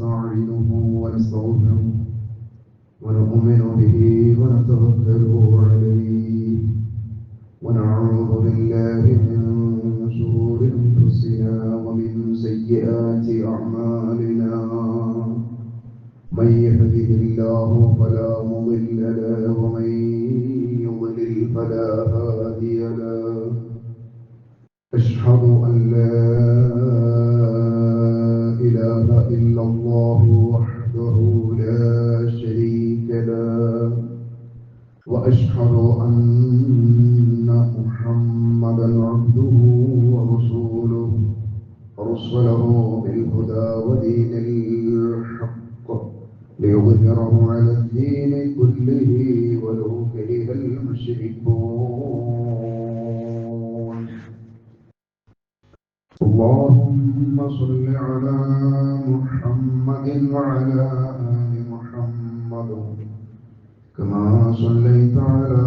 ونستعينه ونستغفره ونؤمن به ونتوكل عليه ونعوذ بالله من شرور أنفسنا ومن سيئات أعمالنا من يهده الله فلا مضل له ومن يضلل فلا هادي له أشهد أن لا إله إلا الله وحده لا شريك له وأشهد أن محمدا عبده ورسوله أرسله بالهدى ودين الحق ليظهره على الدين كله ولو كره المشركون اللهم صل على محمد وعلى آل محمد كما صليت على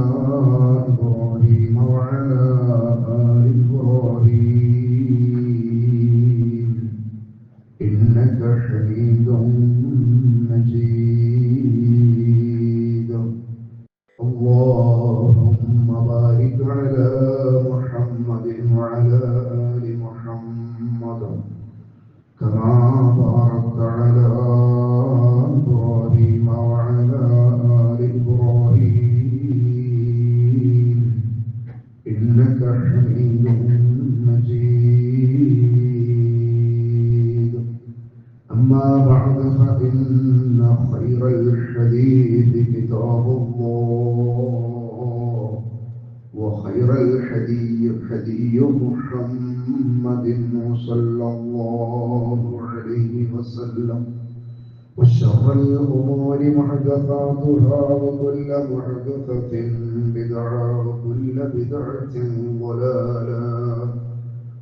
إبراهيم وعلى آل إبراهيم إنك حميد مجيد اللهم بارك على محمد وعلى آل محمد كما باركت على إبراهيم وعلى آل إبراهيم إنك حميد مجيد أما بعد فإن خير الحديث كتاب الله وخير الحدي محمد صلى الله عليه وسلم وشر الأمور محدثاتها وكل محدثة بدعة وكل بدعة ضلالة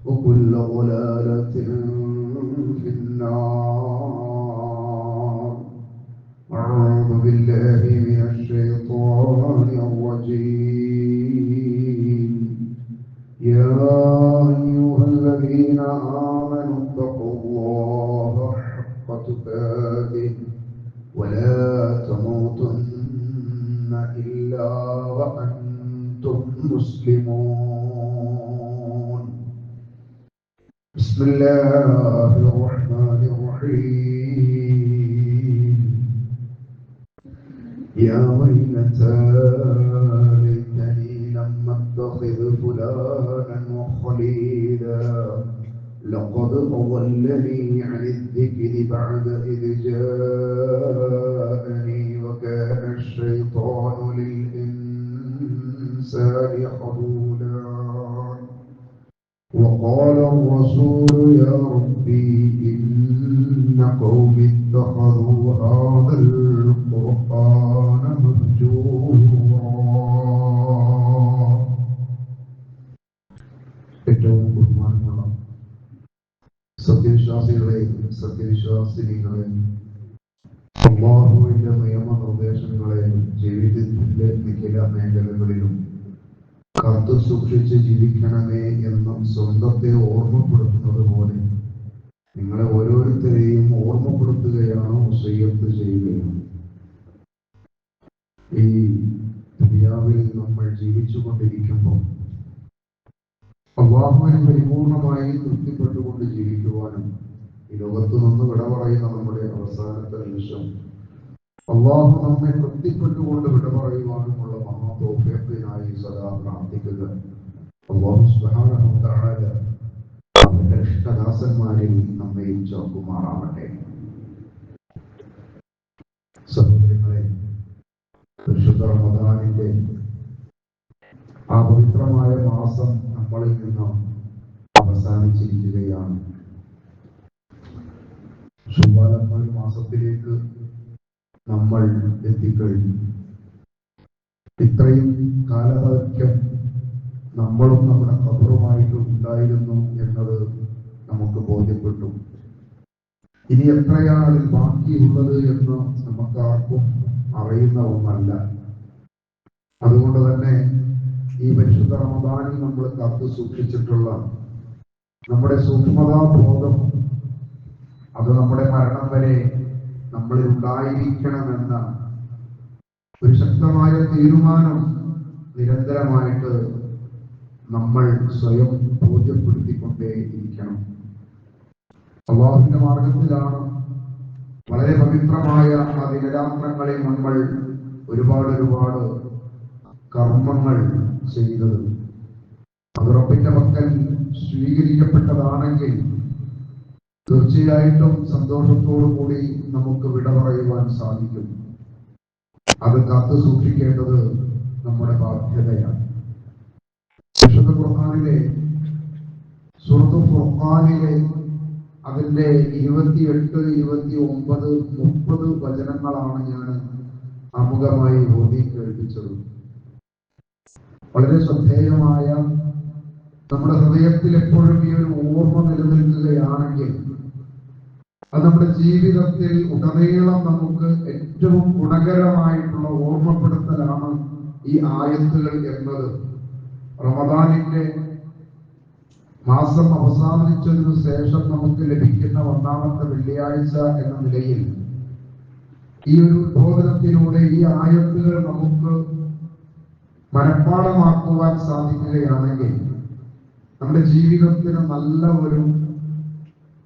وكل ضلالة في النار أعوذ بالله من الشيطان الرجيم يا أيها الذين آمنوا اتقوا الله حق تقاته ولا تموتن إلا وأنتم مسلمون بسم الله الرحمن الرحيم يا ويلتى ليتني لم أتخذ فلانا خليلا لقد أضلني عن الذكر بعد إذ جاءني وكان الشيطان للإنسان خذولا وقال الرسول يا ربي إن قومي اتخذوا هذا القرآن مهجورا ഏറ്റവും ബഹുമാനമുള്ള സത്യവിശ്വാസികളെ സത്യവിശ്വാസിനികളെ അല്ലാഹുവിന്റെ നിയമനിർദ്ദേശങ്ങളെ ജീവിതത്തിന്റെ മിക്ക മേഖലകളിലും കാത്തു സൂക്ഷിച്ച് ജീവിക്കണമേ എന്ന് സ്വന്തത്തെ ഓർമ്മപ്പെടുത്തുന്നത് പോലെ നിങ്ങളെ ഓരോരുത്തരെയും ഓർമ്മപ്പെടുത്തുകയാണ് വസിയ്യത്ത് ചെയ്യുകയാണ്. ഈ ദുനിയാവിൽ നമ്മൾ ജീവിച്ചു കൊണ്ടിരിക്കുമ്പോൾ അല്ലാഹുവിനെ പരിപൂർണമായി തൃപ്തിപ്പെട്ടുകൊണ്ട് ജീവിക്കുവാനും ഈ ലോകത്ത് നിന്ന് വിട പറയുന്ന നമ്മുടെ അവസാനത്തെ നിമിഷം അല്ലാഹു നമ്മെ തൃപ്തിപ്പെട്ടുകൊണ്ട് വിട പറയുവാനുമുള്ള മഹാതൗഫീഖിനായി സദാ പ്രാർത്ഥിക്കുക. അല്ലാഹു സുബ്ഹാനഹു വ തആല അവന്റെ ഇഷ്ടദാസന്മാരിൽ നമ്മയും ചേർക്കുമാറാവട്ടെ. സഹോദരങ്ങളെ, പരിശുദ്ധ റമദാനിന്റെ ആ പവിത്രമായ മാസം നമ്മളിൽ നിന്ന് അവസാനിച്ചിരിക്കുകയാണ്. ശുഭാലമായ മാസത്തിലേക്ക് നമ്മൾ എത്തിക്കഴിഞ്ഞു. ഇത്രയും കാലദൈർഘ്യം നമ്മളും നമ്മുടെ ഖബറുമായിട്ട് ഉണ്ടായിരുന്നു എന്നത് നമുക്ക് ബോധ്യപ്പെട്ടു. ഇനി എത്രയാണ് ബാക്കിയുള്ളത് എന്ന് നമുക്കാർക്കും അറിയുന്ന ഒന്നല്ല. അതുകൊണ്ട് തന്നെ ഈ പരിശുദ്ധ റമദാനിൽ നമ്മൾ കാത്തു സൂക്ഷിച്ചിട്ടുള്ള നമ്മുടെ സൂക്ഷ്മതാബോധം അത് നമ്മുടെ മരണം വരെ നമ്മളിൽ ഉണ്ടായിരിക്കണമെന്ന ഒരു ശക്തമായ തീരുമാനം നിരന്തരമായിട്ട് നമ്മൾ സ്വയം ബോധ്യപ്പെടുത്തിക്കൊണ്ടേയിരിക്കണം. അല്ലാഹുവിന്റെ മാർഗത്തിലാണ് വളരെ പവിത്രമായ ആ ദിനരാത്രങ്ങളിൽ നമ്മൾ ഒരുപാട് കർമ്മങ്ങൾ ചെയ്തത്. അത് റബ്ബിന്റെ പക്കൽ സ്വീകരിക്കപ്പെട്ടതാണെങ്കിൽ തീർച്ചയായിട്ടും സന്തോഷത്തോടു കൂടി നമുക്ക് വിട പറയുവാൻ സാധിക്കും. അത് കാത്തു സൂക്ഷിക്കേണ്ടത് നമ്മുടെ ബാധ്യതയാണ്. വിശുദ്ധ ഖുർആനിലെ സൂറത്തുൽ ഫുർഖാനിലെ അതിന്റെ 28, 29, 30 വചനങ്ങളാണ് ഞാൻ ആമുഖമായി ഓതി കേൾപ്പിച്ചത്. വളരെ ശ്രദ്ധേയമായ, നമ്മുടെ ഹൃദയത്തിൽ എപ്പോഴും ഈ ഒരു ഓർമ്മ നിലനിൽക്കുകയാണെങ്കിൽ അത് നമ്മുടെ ജീവിതത്തിൽ ഉടനീളം നമുക്ക് ഏറ്റവും ഗുണകരമായിട്ടുള്ള ഓർമ്മപ്പെടുത്തലാണ് ഈ ആയത്തുകൾ എന്നത്. റമദാനിന്റെ മാസം അവസാനിച്ചതിനു ശേഷം നമുക്ക് ലഭിക്കുന്ന ഒന്നാമത്തെ വെള്ളിയാഴ്ച എന്ന നിലയിൽ ഈ ഒരു ഉദ്ബോധനത്തിലൂടെ ഈ ആയത്തുകൾ നമുക്ക് മനഃപ്പാഠമാക്കുവാൻ സാധിക്കുകയാണെങ്കിൽ നമ്മുടെ ജീവിതത്തിന് നല്ല ഒരു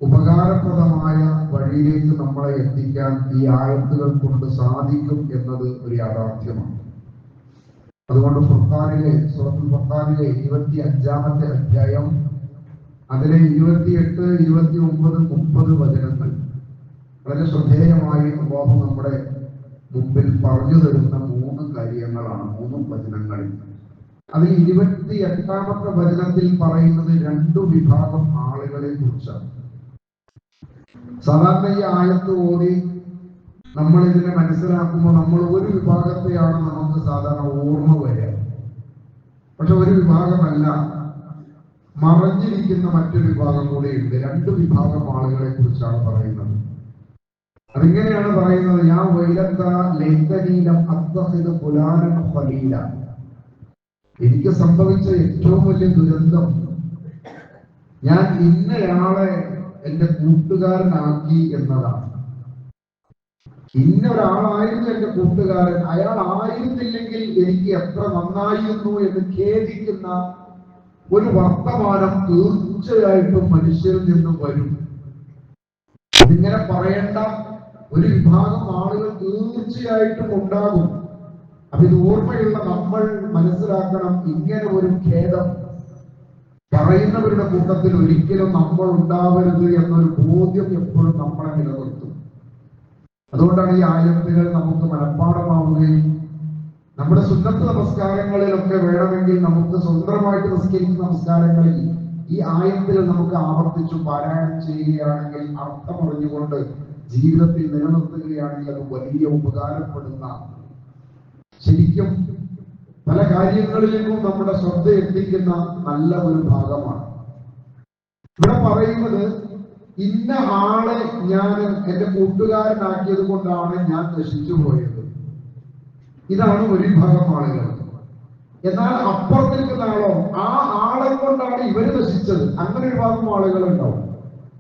ഉപകാരപ്രദമായ വഴിയിലേക്ക് നമ്മളെ എത്തിക്കാൻ ഈ ആയത്തുകൾ കൊണ്ട് സാധിക്കും എന്നത് ഒരു യാഥാർത്ഥ്യമാണ്. അതുകൊണ്ട് സൂറത്തുൽ ഫുർഖാനിലെ 25-ാമത്തെ അധ്യായം അതിലെ 28, 29, 30 വചനങ്ങൾ വളരെ ശ്രദ്ധേയമായി അല്ലാഹു നമ്മുടെ മുമ്പിൽ പറഞ്ഞു തരുന്ന 3 കാര്യങ്ങളാണ്, 3 വചനങ്ങളിൽ. അതിൽ 28-ാമത്തെ വചനത്തിൽ പറയുന്നത് 2 വിഭാഗം ആളുകളെ കുറിച്ചാണ്. സാധാരണ ഈ ആയത്ത് ഓതി നമ്മൾ ഇതിനെ മനസ്സിലാക്കുമ്പോൾ നമ്മൾ ഒരു വിഭാഗത്തെയാണ് നമുക്ക് സാധാരണ ഓർമ്മ വരിക. പക്ഷെ ഒരു വിഭാഗമല്ല, മറഞ്ഞിരിക്കുന്ന മറ്റൊരു വിഭാഗം കൂടെയുണ്ട്. 2 വിഭാഗം ആളുകളെ കുറിച്ചാണ് പറയുന്നത്. അതിങ്ങനെയാണ് പറയുന്നത്: യാ വൈലത ലൈതനീ ലം അത്തഖിദ് ഫുലാനൻ ഖലീല. എനിക്ക് സംഭവിച്ച ഏറ്റവും വലിയ ദുരന്തം, ഞാൻ ഇന്നയാളെ എന്റെ കൂട്ടുകാരനാക്കി എന്നതാണ്. ഇന്നൊരാളായിരുന്നു എന്റെ കൂട്ടുകാരൻ, അയാൾ ആയിരുന്നില്ലെങ്കിൽ എനിക്ക് എത്ര നന്നായിരുന്നു എന്ന് ഖേദിക്കുന്ന ഒരു വർത്തമാനം തീർച്ചയായിട്ടും മനുഷ്യരിൽ നിന്നും വരും. ഇതിങ്ങനെ പറയേണ്ട ഒരു വിഭാഗം ആളുകൾ തീർച്ചയായിട്ടും ഉണ്ടാകും. അപ്പൊ ഇത് ഓർമ്മയുള്ള നമ്മൾ മനസ്സിലാക്കണം, ഇങ്ങനെ ഒരു ഖേദം പറയുന്നവരുടെ കൂട്ടത്തിൽ ഒരിക്കലും നമ്മൾ ഉണ്ടാവരുത് എന്നൊരു ബോധ്യം എപ്പോഴും നമ്മളെ നിലനിർത്തും. അതുകൊണ്ടാണ് ഈ ആയത്തുകൾ നമുക്ക് മനഃപ്പാഠമാവുകയും നമ്മുടെ സുന്നത്ത് നമസ്കാരങ്ങളിലൊക്കെ വേണമെങ്കിൽ നമുക്ക് സ്വന്തമായിട്ട് നിസ്കരിക്കുന്ന നമസ്കാരങ്ങളിൽ ഈ ആയത്തിൽ നമുക്ക് ആവർത്തിച്ചു പാരായണം ചെയ്യുകയാണെങ്കിൽ, അർത്ഥമറിഞ്ഞുകൊണ്ട് ജീവിതത്തിൽ നിലനിർത്തുകയാണെങ്കിൽ അത് വലിയ ഉപകാരപ്പെടുന്ന, ശരിക്കും പല കാര്യങ്ങളിലേക്കും നമ്മുടെ ശ്രദ്ധ എത്തിക്കുന്ന നല്ല ഒരു ഭാഗമാണ്. ഇവിടെ പറയുന്നത്, ഇന്ന ആളെ ഞാൻ എന്റെ കൂട്ടുകാരനാക്കിയത് കൊണ്ടാണ് ഞാൻ നശിച്ചു പോയത്. ഇതാണ് ഒരു വിഭാഗം ആളുകൾ. എന്നാൽ അപ്പുറത്ത് നിൽക്കുന്ന ആളോ, ആ ആളെ കൊണ്ടാണ് ഇവര് നശിച്ചത്. അങ്ങനെ ഒരു വിഭാഗം ആളുകൾ ഉണ്ടാവും.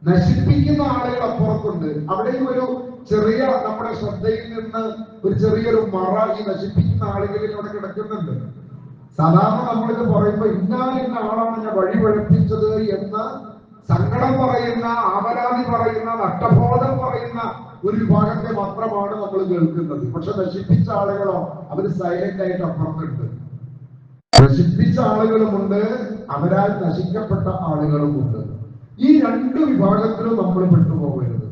നശിപ്പിക്കുന്ന ആളുകൾ അപ്പുറത്തുണ്ട്. അവിടെയും ഒരു ചെറിയ, നമ്മുടെ ശ്രദ്ധയിൽ നിന്ന് ഒരു ചെറിയൊരു മറ ഈ നശിപ്പിക്കുന്ന ആളുകളിൽ അവിടെ കിടക്കുന്നുണ്ട്. സാധാരണ നമ്മളിത് പറയുമ്പോ ഇന്ന ആളാണ് ഞാൻ വഴി പഴപ്പിച്ചത് എന്ന് സങ്കടം പറയുന്ന, ആപരാധി പറയുന്ന, നഷ്ടബോധം പറയുന്ന ഒരു വിഭാഗത്തെ മാത്രമാണ് നമ്മൾ കേൾക്കുന്നത്. പക്ഷെ നശിപ്പിച്ച ആളുകളോ, അവര് സൈലന്റ് ആയിട്ട് അപ്പുറത്തുണ്ട്. നശിപ്പിച്ച ആളുകളുമുണ്ട്, അവരാൽ നശിക്കപ്പെട്ട ആളുകളുമുണ്ട്. ഈ 2 വിഭാഗത്തിലും നമ്മൾ പെട്ടുപോകരുത്.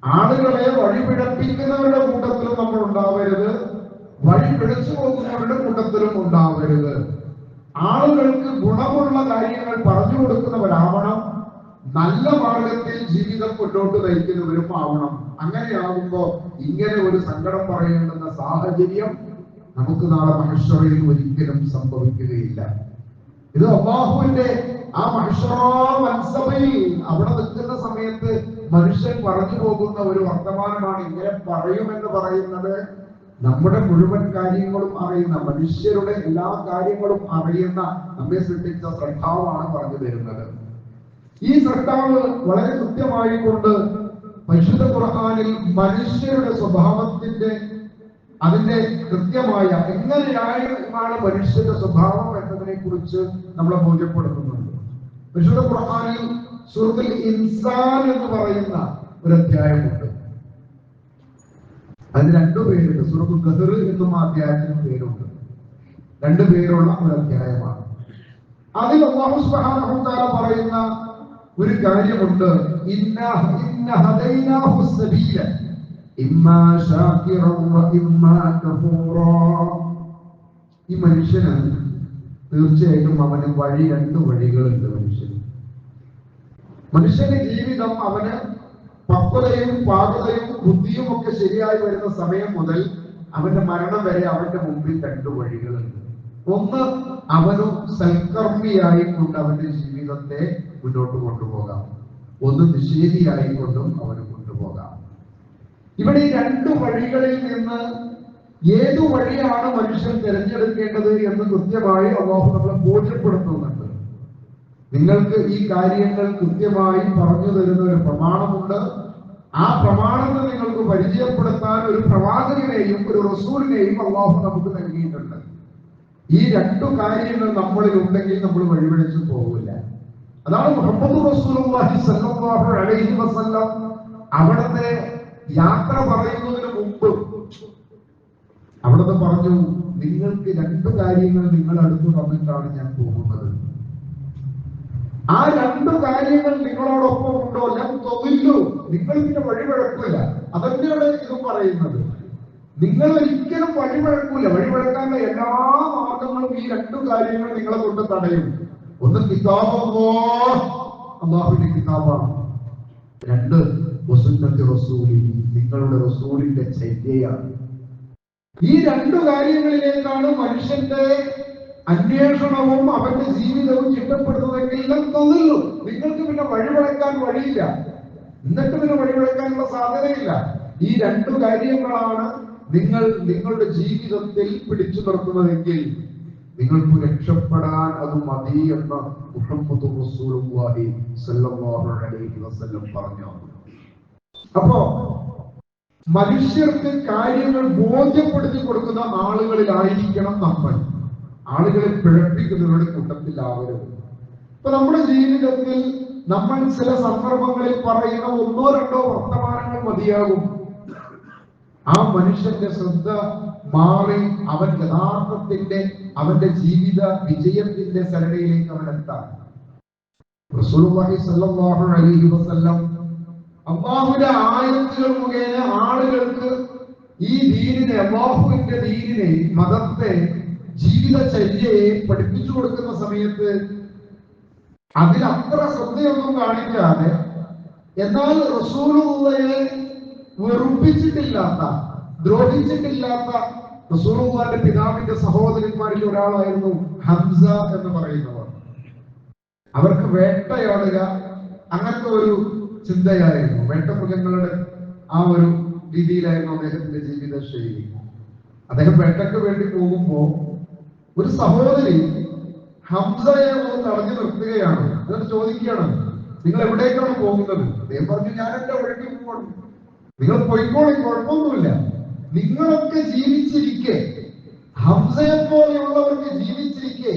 ആളുകളെ വഴിപിഴപ്പിക്കുന്നവരുടെ കൂട്ടത്തിലും നമ്മൾ ഉണ്ടാവരുത്, വഴി പിഴച്ചു പോകുന്നവരുടെ കൂട്ടത്തിലും ഉണ്ടാവരുത്. ആളുകൾക്ക് ഗുണമുള്ള കാര്യങ്ങൾ പറഞ്ഞു കൊടുക്കുന്നവരാവണം, നല്ല മാർഗത്തിൽ ജീവിതം മുന്നോട്ട് നയിക്കുന്നവരും ആവണം. അങ്ങനെയാകുമ്പോ ഇങ്ങനെ ഒരു സങ്കടം പറയേണ്ടുന്ന സാഹചര്യം നമുക്ക് നാളെ മഹ്ശറിൽ ഒരിക്കലും സംഭവിക്കുകയില്ല. ഇത് അല്ലാഹുവിന്റെ ആ മഹ്ശറയിൽ അവിടെ നിൽക്കുന്ന സമയത്ത് മനുഷ്യൻ പറഞ്ഞു പോകുന്ന ഒരു വർത്തമാനമാണ്. ഇങ്ങനെ പറയുമെന്ന് പറയുന്നത് നമ്മുടെ മുഴുവൻ കാര്യങ്ങളും അറിയുന്ന, മനുഷ്യരുടെ എല്ലാ കാര്യങ്ങളും അറിയുന്ന നമ്മെ സൃഷ്ടിച്ച സൃഷ്ടാവാണ് പറഞ്ഞു തരുന്നത്. ഈ സൃഷ്ടാവ് വളരെ കൃത്യമായി കൊണ്ട് പരിശുദ്ധ ഖുർആനിൽ മനുഷ്യരുടെ സ്വഭാവത്തിന്റെ അതിന്റെ കൃത്യമായ എങ്ങനെയാണ് മനുഷ്യന്റെ സ്വഭാവം എന്നതിനെ കുറിച്ച് നമ്മളെ ബോധ്യപ്പെടുത്തുന്നുണ്ട്. പരിശുദ്ധ ഖുർആനിൽ സൂറത്തുൽ ഇൻസാൻ എന്ന് പറയുന്ന ഒരു അധ്യായമുണ്ട്. അതിന് രണ്ടു പേരുണ്ട്. സൂറത്തുൽ ഖദർ എന്നും ആ അധ്യായത്തിന് പേരുണ്ട്. രണ്ടു പേരുള്ള ഒരു അധ്യായമാണ്. അതിൽ അല്ലാഹു സുബ്ഹാനഹു വ തആല പറയുന്ന ഒരു കാര്യമുണ്ട്. ഇന്ന ഹദൈനാഹു സബീല ഇമ്മാ ശാകിറൻ വ ഇമ്മാ കഫൂറാ. ഈ മനുഷ്യന് തീർച്ചയായിട്ടും അവന് വഴി, രണ്ട് വഴികളുണ്ട്. മനുഷ്യന്റെ ജീവിതം അവന് പക്വതയും പാകതയും ബുദ്ധിയും ഒക്കെ ശരിയായി വരുന്ന സമയം മുതൽ അവന്റെ മരണം വരെ അവന്റെ മുമ്പിൽ രണ്ട് വഴികളുണ്ട്. ഒന്ന്, അവനു സൽക്കർമ്മിയായിക്കൊണ്ട് അവന്റെ ജീവിതത്തെ മുന്നോട്ട് കൊണ്ടുപോകാം. ഒന്ന്, നിഷേധിയായിക്കൊണ്ടും അവന് കൊണ്ടുപോകാം. ഇവിടെ ഈ രണ്ട് വഴികളിൽ നിന്ന് ഏതു വഴിയാണ് മനുഷ്യൻ തിരഞ്ഞെടുക്കേണ്ടത് എന്ന് കൃത്യമായി അല്ലാഹു നമ്മളെ ബോധ്യപ്പെടുത്തുന്നുണ്ട്. നിങ്ങൾക്ക് ഈ കാര്യങ്ങൾ കൃത്യമായി പറഞ്ഞു തരുന്ന ഒരു പ്രമാണമുണ്ട്. ആ പ്രമാണത്തെ നിങ്ങൾക്ക് പരിചയപ്പെടുത്താൻ ഒരു പ്രവാചകനെയും ഒരു റസൂലിനെയും അല്ലാഹു നമുക്ക് നൽകിയിട്ടുണ്ട്. ഈ രണ്ടു കാര്യങ്ങൾ നമ്മളിൽ ഉണ്ടെങ്കിൽ നമ്മൾ വഴിപിഴച്ചു പോകില്ല. അതാണ് മുഹമ്മദ് റസൂലുള്ളാഹി സ്വല്ലല്ലാഹു അലൈഹി വസല്ലം അവിടുത്തെ യാത്ര പറയുന്നതിന് മുമ്പ് അവിടുത്തെ പറഞ്ഞു, നിങ്ങൾക്ക് രണ്ടു കാര്യങ്ങൾ നിങ്ങൾ അടുത്ത് വന്നിട്ടാണ് ഞാൻ പോകുന്നത്. ആ രണ്ടു കാര്യങ്ങൾ നിങ്ങളോടൊപ്പം ഉണ്ടോ ഞാൻ തൊഴിലു, നിങ്ങൾ പിന്നെ വഴിപഴക്കില്ല. അതന്നെയാണ് ഇതും പറയുന്നത്. നിങ്ങൾ ഒരിക്കലും വഴിപഴക്കൂല. വഴിപഴക്കാനുള്ള എല്ലാ മാർഗങ്ങളും ഈ രണ്ടു കാര്യങ്ങൾ നിങ്ങളെ കൊണ്ട് തടയും. ഒന്ന്, അല്ലാഹുവിന്റെ കിതാബാണ്. രണ്ട്, വസുന്നത്തി റസൂലി, നിങ്ങളുടെ റസൂലിന്റെ ചര്യയാണ്. ഈ രണ്ടു കാര്യങ്ങളിലേക്കാണ് മനുഷ്യന്റെ അന്വേഷണവും അവന്റെ ജീവിതവും ചിട്ടപ്പെടുന്നതെങ്കിൽ തോന്നുന്നു നിങ്ങൾക്ക് പിന്നെ വഴിപഴക്കാൻ വഴിയില്ല. എന്നിട്ട് പിന്നെ വഴിപഴക്കാനുള്ള സാധ്യതയില്ല. ഈ രണ്ടു കാര്യങ്ങളാണ് നിങ്ങൾ നിങ്ങളുടെ ജീവിതത്തിൽ പിടിച്ചു നിർത്തുന്നതെങ്കിൽ നിങ്ങൾക്ക് രക്ഷപ്പെടാൻ അത് മതി എന്ന് മുഹമ്മദ് റസൂലുള്ളാഹി സ്വല്ലല്ലാഹു അലൈഹി വസല്ലം പറഞ്ഞു. അപ്പോ മനുഷ്യർക്ക് കാര്യങ്ങൾ ബോധ്യപ്പെടുത്തി കൊടുക്കുന്ന ആളുകളിലായിരിക്കണം നമ്മൾ. ആളുകളെ പിഴപ്പിക്കുന്നവരുടെ കൂട്ടത്തിലാവരുത്. ഇപ്പൊ നമ്മുടെ ജീവിതത്തിൽ നമ്മൾ ചില സന്ദർഭങ്ങളിൽ പറയുന്ന ഒന്നോ രണ്ടോ വർത്തമാനങ്ങൾ മതിയാകും ആ മനുഷ്യന്റെ ശ്രദ്ധ മാറി അവൻ യഥാർത്ഥത്തിന്റെ അവന്റെ ജീവിത വിജയത്തിന്റെ സരണിയിലേക്ക് അവൻ എത്താൻ. റസൂലുള്ളാഹി സ്വല്ലല്ലാഹു അലൈഹി വസല്ലം അല്ലാഹുവിന്റെ ആയത്തുകൾ മുഖേന ആളുകൾക്ക് ഈ ദീനിനെ, അല്ലാഹുവിന്റെ ദീനിനെ, മതത്തെ, ജീവിതചര്യയെ പഠിപ്പിച്ചു കൊടുക്കുന്ന സമയത്ത് അതിലത്ര ശ്രദ്ധയൊന്നും കാണിക്കാതെ എന്നാൽ റസൂലുള്ളാഹിയെ വെറുപ്പിച്ചിട്ടില്ലാത്ത, ദ്രോഹിച്ചിട്ടില്ലാത്ത റസൂലുള്ളാഹിന്റെ പിതാവിന്റെ സഹോദരന്മാരിൽ ഒരാളായിരുന്നു ഹംസ എന്ന് പറയുന്നവർ. അവർക്ക് വേട്ടയാടുക അങ്ങനത്തെ ഒരു ചിന്തയായിരുന്നു. വേട്ടമൃഗങ്ങളുടെ ആ ഒരു രീതിയിലായിരുന്നു അദ്ദേഹത്തിന്റെ ജീവിത ശൈലി. അദ്ദേഹം വേട്ടയ്ക്ക് വേണ്ടി പോകുമ്പോ ഒരു സഹോദരി ഹംസയെ തടഞ്ഞു നിർത്തുകയാണ്. എന്നിട്ട് ചോദിക്കുകയാണ്, നിങ്ങൾ എവിടേക്കാണ് പോകുന്നത്? അദ്ദേഹം പറഞ്ഞു, ഞാൻ എന്റെ വഴിക്ക് പോകണം, നിങ്ങൾ പോയിക്കോളി, കുഴപ്പമൊന്നുമില്ല. നിങ്ങളൊക്കെ ജീവിച്ചിരിക്കെ, ഹംസയെ പോലെയുള്ളവർക്ക് ജീവിച്ചിരിക്കെ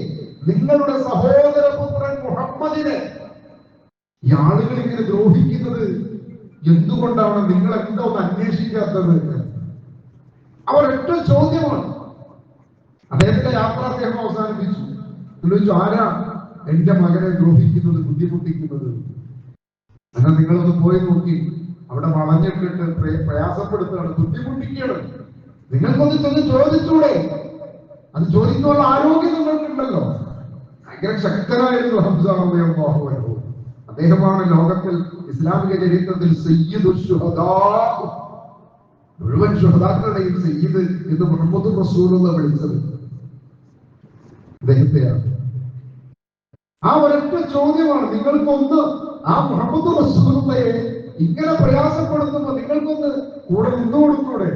നിങ്ങളുടെ സഹോദരപുത്രൻ മുഹമ്മദിനെ ഈ ആളുകൾ ഇങ്ങനെ ദ്രോഹിക്കുന്നത് എന്തുകൊണ്ടാണ്? നിങ്ങൾ എന്താ ഒന്ന് അന്വേഷിക്കാത്തത്? അവരൊറ്റ ചോദ്യമാണ്. അദ്ദേഹത്തിന്റെ യാത്ര അദ്ദേഹം അവസാനിപ്പിച്ചു. ചോദിച്ചു, ആരാ എന്റെ മകനെ ദ്രോഹിക്കുന്നത്, ബുദ്ധിമുട്ടിക്കുന്നത്? അങ്ങനെ നിങ്ങളൊന്ന് പോയി നോക്കി, അവിടെ വളഞ്ഞിട്ടിട്ട് പ്രയാസപ്പെടുത്തുകയാണ്, ബുദ്ധിമുട്ടിക്കുകയാണ്. നിങ്ങൾക്കൊന്ന് ചെന്ന് ചോദിച്ചൂടെ? അത് ചോദിക്കാനുള്ള ആരോഗ്യം നിങ്ങൾക്കുണ്ടല്ലോ. ഭയങ്കര ശക്തനായിരുന്നു ഹംസ റളിയല്ലാഹു അൻഹു. അദ്ദേഹമാണ് ലോകത്തിൽ ഇസ്ലാമിക ചരിത്രത്തിൽ സയ്യിദുൽ ശുഹദാ, മുഴുവൻ ശുഹദാക്കളുടെയും സയ്യിദ് എന്ന് മുഹമ്മദ് റസൂലുള്ളാഹി വിളിച്ചത് അദ്ദേഹത്തെയാണ്. ആ ഒരൊറ്റ ചോദ്യമാണ്. നിങ്ങൾക്കൊന്ന് ആ മുഹമ്മദ് റസൂലുള്ളാഹിയെ ഇങ്ങനെ പ്രയാസപ്പെടുത്തുമ്പോ നിങ്ങൾക്കൊന്ന് കൂടെ നിന്നു കൊടുക്കൂടെ?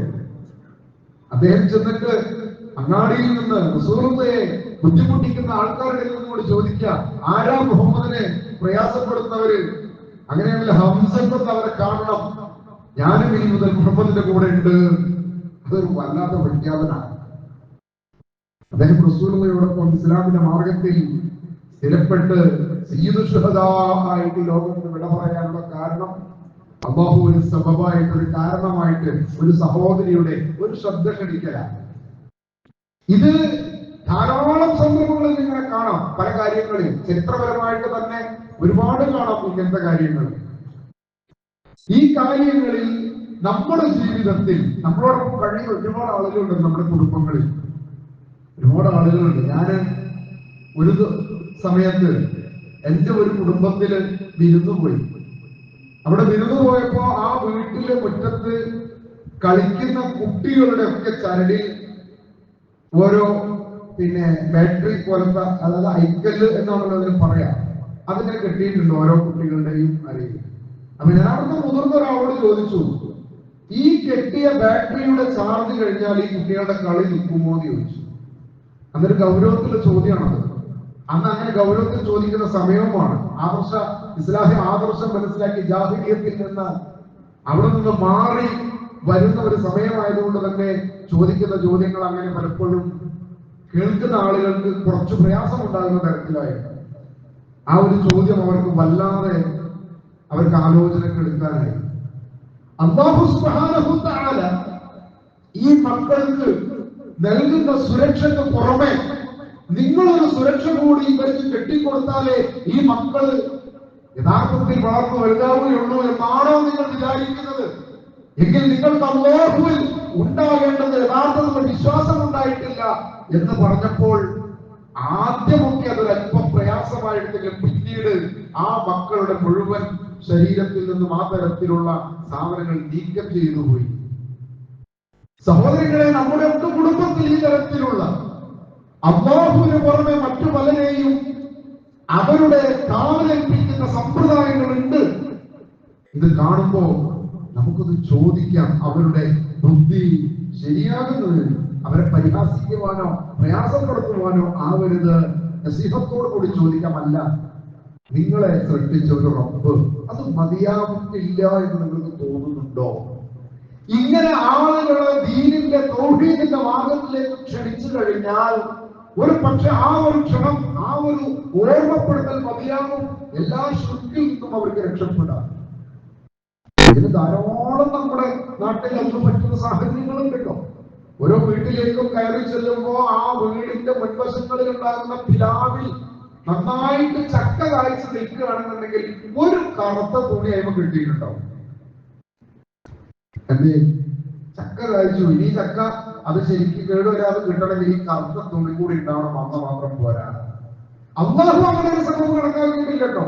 അദ്ദേഹം ചെന്നിട്ട് അങ്ങാടിയിൽ നിന്ന് റസൂലുള്ളാഹിയെ ബുദ്ധിമുട്ടിക്കുന്ന ആൾക്കാരുടെ നിന്നുകൂടി ചോദിക്കുക, ആരാ മുഹമ്മദിനെ പ്രയാസപ്പെടുന്നവര്? അങ്ങനെയാണെങ്കിൽ ഹംസക്കൊന്ന് അവരെ കാണണം, ഞാനും ഇനി മുതൽ മുഹമ്മദിന്റെ കൂടെ ഉണ്ട്. അതൊരു വല്ലാത്ത പ്രഖ്യാപനമാണ്. അദ്ദേഹം റസൂലുള്ളാഹിയോടൊപ്പം ഇസ്ലാമിന്റെ മാർഗത്തിൽ സ്ഥിരപ്പെട്ട് സയ്യിദുൽ ശുഹദാ ആയിട്ട് ലോകത്തിന് വിട പറയാനുള്ള കാരണം അല്ലാഹു ഒരു സബബായിട്ട്, ഒരു കാരണമായിട്ട് ഒരു സഹോദരിയുടെ ഒരു ശ്രദ്ധ ക്ഷണിക്കലാണ്. ഇത് ധാരാളം സന്ദർഭങ്ങളിൽ നിങ്ങളെ കാണാം. പല കാര്യങ്ങളിൽ ചരിത്രപരമായിട്ട് തന്നെ ഒരുപാട് കാണാം ഇങ്ങനത്തെ കാര്യങ്ങൾ. ഈ കാര്യങ്ങളിൽ നമ്മുടെ ജീവിതത്തിൽ നമ്മളോടൊപ്പം കഴിയുന്ന ഒരുപാട് ആളുകളുണ്ട്. നമ്മുടെ കുടുംബങ്ങളിൽ ഒരുപാട് ആളുകളുണ്ട്. ഞാൻ ഒരു സമയത്ത് എന്റെ ഒരു കുടുംബത്തില് വിരുന്നു പോയി. അവിടെ വിരുന്നു പോയപ്പോ ആ വീട്ടിലെ മുറ്റത്ത് കളിക്കുന്ന കുട്ടികളുടെ ഒക്കെ ചരടിൽ ഓരോ ബാറ്ററി പോലത്തെ, അതായത് ഐക്കല്ല് എന്നാണല്ലോ അതിന് പറയാം, അതിങ്ങനെ കെട്ടിയിട്ടുണ്ട് ഓരോ കുട്ടികളുടെയും അരയിൽ. അപ്പൊ ഞാൻ അവിടുത്തെ മുതിർന്ന ഒരാളോട് ചോദിച്ചു, ഈ കെട്ടിയ ബാറ്ററിയുടെ ചാർജ് കഴിഞ്ഞാൽ ഈ കുട്ടികളുടെ കളി നിൽക്കുമോ എന്ന് ചോദിച്ചു. അന്നൊരു ഗൗരവത്തിലുള്ള ചോദ്യമാണത്. അന്ന് അങ്ങനെ ഗൗരവത്തിൽ ചോദിക്കുന്ന സമയവുമാണ്. ഇസ്ലാഹി ആദർശം മനസ്സിലാക്കി ജാഹിലിയത്തിൽ നിന്ന് അവിടെ നിന്ന് മാറി വരുന്ന ഒരു സമയമായതുകൊണ്ട് തന്നെ ചോദിക്കുന്ന ചോദ്യങ്ങൾ അങ്ങനെ പലപ്പോഴും കേൾക്കുന്ന ആളുകൾക്ക് കുറച്ച് പ്രയാസം ഉണ്ടാകുന്ന തരത്തിലായിരുന്നു. ആ ഒരു ചോദ്യം അവർക്ക് വല്ലാതെ അവർക്ക് ആലോചനക്ക് എടുക്കാനായി. അല്ലാഹു സുബ്ഹാനഹു വ തആല ഈ മക്കൾക്ക് നൽകുന്ന സുരക്ഷയ്ക്ക് പുറമെ നിങ്ങളൊരു സുരക്ഷ കൂടി ഇവർക്ക് കെട്ടിക്കൊടുത്താലേ ഈ മക്കൾ യഥാർത്ഥത്തിൽ വളർന്നു വലുതാവുകയുള്ളൂ എന്നാണോ നിങ്ങൾ വിചാരിക്കുന്നത്? എങ്കിൽ നിങ്ങൾക്ക് അല്ലാഹുവിൽ ഉണ്ടാകേണ്ടത് യഥാർത്ഥത്തിൽ വിശ്വാസം ഉണ്ടായിട്ടില്ല എന്ന് പറഞ്ഞപ്പോൾ ആദ്യമൊക്കെ അതൊരല്പം പ്രയാസമായിട്ടെങ്കിൽ പിന്നീട് ആ മക്കളുടെ മുഴുവൻ ശരീരത്തിൽ നിന്നും ആ തരത്തിലുള്ള സാധനങ്ങൾ നീക്കം ചെയ്തു പോയി. സഹോദരങ്ങളെ, നമ്മുടെ ഒക്കെ കുടുംബത്തിൽ ഈ തരത്തിലുള്ള അല്ലാഹുവിന് പുറമെ മറ്റു പലരെയും അവരുടെ കാവലേൽപ്പിക്കുന്ന സമ്പ്രദായങ്ങളുണ്ട്. ഇത് കാണുമ്പോ നമുക്കത് ചോദിക്കാം. അവരുടെ ബുദ്ധി ശരിയാകുന്നതിന് അവരെ പരിഹാസിക്കുവാനോ പ്രയാസപ്പെടുത്തുവാനോ ആവരുത്. നസീഹത്തോടു കൂടി ചോദിക്കാമല്ല, നിങ്ങളെ സൃഷ്ടിച്ച ഒരു റബ്ബ് അത് മതിയാവില്ല എന്ന് നിങ്ങൾക്ക് തോന്നുന്നുണ്ടോ? ഇങ്ങനെ ആളുകളെ ദീനിന്റെ തൗഹീദിന്റെ മാർഗത്തിലേക്ക് ക്ഷണിച്ചു കഴിഞ്ഞാൽ ഒരു പക്ഷെ ആ ഒരു ക്ഷണം, ആ ഒരു ഓർമ്മപ്പെടുത്തൽ മതിയാകും എല്ലാ ശുദ്ധിൽ നിന്നും അവർക്ക് രക്ഷപ്പെടാം. ഇതിന് ധാരാളം നമ്മുടെ നാട്ടിൽ അതിന് പറ്റുന്ന സാഹചര്യങ്ങളും കേട്ടോ. ഓരോ വീട്ടിലേക്കും കയറി ചെല്ലുമ്പോ ആ വീടിന്റെ മുൻവശങ്ങളിൽ ഉണ്ടാകുന്ന പിലാവിൽ നന്നായിട്ട് ചക്ക കായ്ച്ച് നിൽക്കുകയാണെന്നുണ്ടെങ്കിൽ ഒരു കറുത്ത തുണി അയിമ കിട്ടിയിട്ടുണ്ടാവും. എന്തേ? ചക്ക കായ്ച്ചു. ഇനി ചക്ക അത് ശരിക്കും കേടുവരാതെ കിട്ടണമെങ്കിൽ ഈ കറുത്ത തുണി കൂടി ഉണ്ടാവണം. അന്ന് മാത്രം പോരാ. അല്ലാഹു അങ്ങനെ ഒരു സംഭവം കണക്കാക്കിയിട്ടില്ല കേട്ടോ.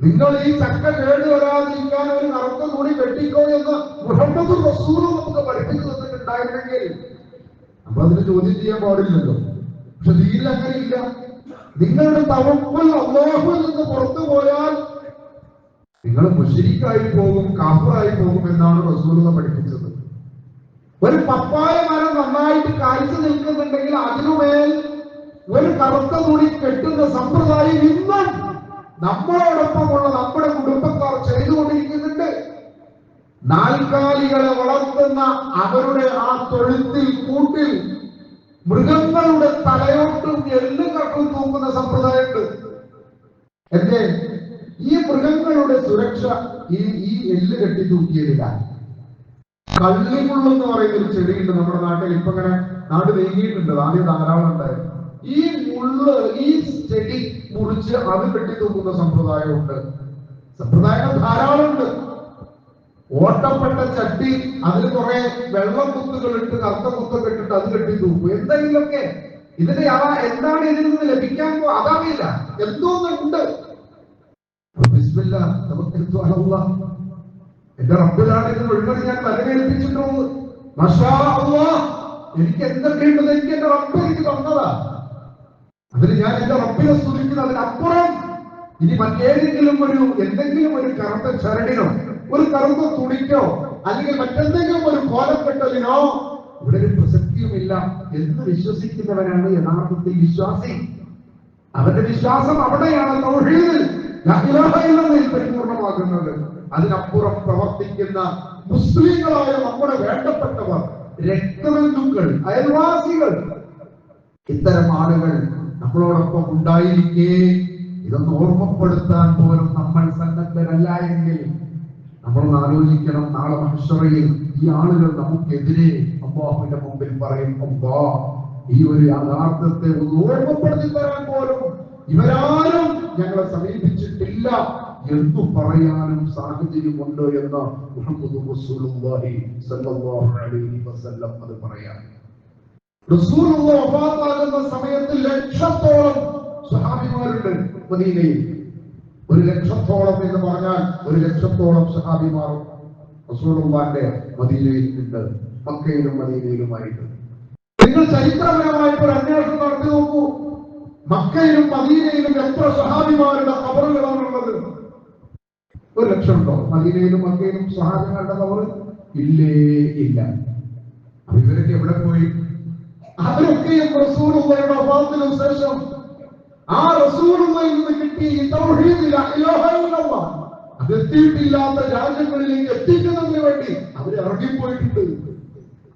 നിങ്ങൾ ഈ ചക്ക കേടുവരാതിരിക്കാൻ ഒരു കറുത്ത തുണി കെട്ടിക്കോ എന്ന് മുഹമ്മദ് റസൂൽ നമുക്ക് പഠിപ്പിച്ചു തന്നിട്ടുണ്ടായിരുന്നെങ്കിൽ നമ്മൾ അതിന് ചോദ്യം ചെയ്യാൻ പാടില്ലല്ലോ. പക്ഷെ ദീനിൽ അങ്ങനെ ഇല്ല. നിങ്ങളുടെ തവക്കുൽ അല്ലാഹുവിൽ നിന്ന് പുറത്തു പോയാൽ നിങ്ങൾ മുശ്രിക്കായി പോകും, കാഫിറായി പോകും എന്നാണ് റസൂലുള്ളാഹി പഠിപ്പിച്ചത്. ഒരു പപ്പായ മരം നന്നായിട്ട് കായ്ച്ചു നിൽക്കുന്നുണ്ടെങ്കിൽ അതിനുമേൽ ഒരു കറുത്ത തുണി കെട്ടുന്ന സമ്പ്രദായം ഇന്നും നമ്മളോടൊപ്പമുള്ള നമ്മുടെ കുടുംബക്കാർ ചെയ്തുകൊണ്ടിരിക്കുന്നുണ്ട്. നാൽക്കാലികളെ വളർത്തുന്ന അവരുടെ ആ തൊഴുത്തിൽ കൂട്ടിൽ മൃഗങ്ങളുടെ തലയോട്ടും എല്ലും കട്ടും തൂക്കുന്ന സമ്പ്രദായമുണ്ട്. എന്റെ ഈ മൃഗങ്ങളുടെ സുരക്ഷ ഈ എല്ല് കെട്ടി തൂക്കിയതില്ല. കള്ളിമുള്ളെന്ന് പറയുന്ന ഒരു ചെടിയുണ്ട് നമ്മുടെ നാട്ടിൽ. ഇപ്പൊ ഇങ്ങനെ നാട് നീങ്ങിയിട്ടുണ്ട്. ആദ്യം ധാരാളം ഉണ്ടായിരുന്നു. ഈ മുള്ള്, ഈ ചെടി മുറിച്ച് അത് കെട്ടി തൂക്കുന്ന സമ്പ്രദായമുണ്ട്. സമ്പ്രദായങ്ങൾ ധാരാളമുണ്ട്. ഓട്ടപ്പെട്ട ചട്ടി അതിൽ കുറെ വെള്ളം കുത്തുകൾ ഇട്ട് കറുത്ത കുത്തൊക്കെ ഇട്ടിട്ട് അത് കെട്ടി തൂക്കും. എന്തെങ്കിലുമൊക്കെ ഇതിന്റെ എന്താണ് ഇതിൽ നിന്ന് ലഭിക്കാൻ അതറിയില്ല. എന്തോന്നുണ്ട്. എന്റെ റബ്ബിലാണ് ഇത് മുഴുവൻ ഞാൻ തലകേൽപ്പിച്ചിട്ടുള്ളത്. മാഷാ അല്ലാഹ്, എനിക്ക് എന്തൊക്കെയുണ്ടത് എനിക്ക് എന്റെ റബ്ബ് എനിക്ക് തന്നതാ. അതിന് ഞാൻ എന്റെ റബ്ബിനെ സ്തുതിക്കുന്നത്. അതിനപ്പുറം ഇനി മറ്റേതെങ്കിലും എന്തെങ്കിലും ഒരു കറുത്ത ചരടിനോ ഒരു കറുത്ത തുണിക്കോ അല്ലെങ്കിൽ മറ്റെന്തെങ്കിലും ഒരു കോലപ്പെട്ടതിനോ ഇവിടെ ഒരു പ്രസക്തിയുമില്ല എന്ന് വിശ്വസിക്കുന്നവനാണ് യഥാർത്ഥത്തിൽ വിശ്വാസി. അവന്റെ വിശ്വാസം അവിടെയാണ്. തൗഹീദിൽ, ലാ ഇലാഹ ഇല്ലല്ലാഹ് പരിപൂർണമാകുന്നത്. അതിനപ്പുറം പ്രവർത്തിക്കുന്ന മുസ്ലിങ്ങളായ നമ്മുടെ വേണ്ടപ്പെട്ടവർ, രക്തബന്ധുക്കൾ, അയൽവാസികൾ, ഇത്തരം ആളുകൾ നമ്മളോടൊപ്പം ഉണ്ടായിരിക്കെ ഇതൊന്ന് ഓർമ്മപ്പെടുത്താൻ പോലും നമ്മൾ സന്നദ്ധരല്ല എങ്കിൽ നമ്മൾ ആലോചിക്കണം, നാളെ മഹ്ശറയിൽ ഈ ആളുകൾ നമുക്കെതിരെ അല്ലാഹുവിന്റെ മുമ്പിൽ പറയും, അല്ലാഹ് ഈ ഒരു യാഥാർത്ഥ്യത്തെ ഒന്ന് ഓർമ്മപ്പെടുത്തി തരാൻ പോലും ഇവരാരും ഞങ്ങളെ സമീപിച്ചിട്ടില്ല എന്ന് പറയാനും സാഹചര്യമുണ്ട് എന്ന് മുഹമ്മദ് റസൂലുള്ളാഹി സ്വല്ലല്ലാഹു അലൈഹി വസല്ലം അത് പറയാം. റസൂലുള്ളാഹി വഫാത്താകുന്ന സമയത്ത് ലക്ഷത്തോളം സ്വഹാബിമാരുണ്ട് മദീനയിൽ. 1,00,000 എന്ന് പറഞ്ഞാൽ 1,00,000 സ്വഹാബിമാർ റസൂലുള്ളാഹിന്റെ മദീനയിൽ ഉണ്ട്, മക്കയിലും മദീനയിലുമായിട്ട്. നിങ്ങൾ ചരിത്രപരമായിട്ട് ഒരു അന്വേഷണം നടത്തി നോക്കൂ. മക്കയിലും മദീനയിലും എത്ര സ്വഹാബിമാരുടെ ഖബറുകളാണുള്ളത്? 1,00,000 ഉണ്ടോ? മദീനയിലും മക്കയിലും സ്വഹാബിമാരുടെ ഖബർ ഇല്ലേ? ഇല്ല. ഇവരൊക്കെ എവിടെ പോയി? അവരൊക്കെയും റസൂലുള്ളാഹിയുടെ വഫാത്തിന് ശേഷം ആ റസൂലുള്ളാഹിയിൽ നിന്ന് കിട്ടിയ ഈ തൗഹീദ് ലാ ഇലാഹ ഇല്ലല്ലാഹ് അതെത്തിയിട്ടില്ലാത്ത രാജ്യങ്ങളിലേക്ക് എത്തിക്കുന്നതിന് വേണ്ടി അവർ ഇറങ്ങിപ്പോയിട്ടുണ്ട്.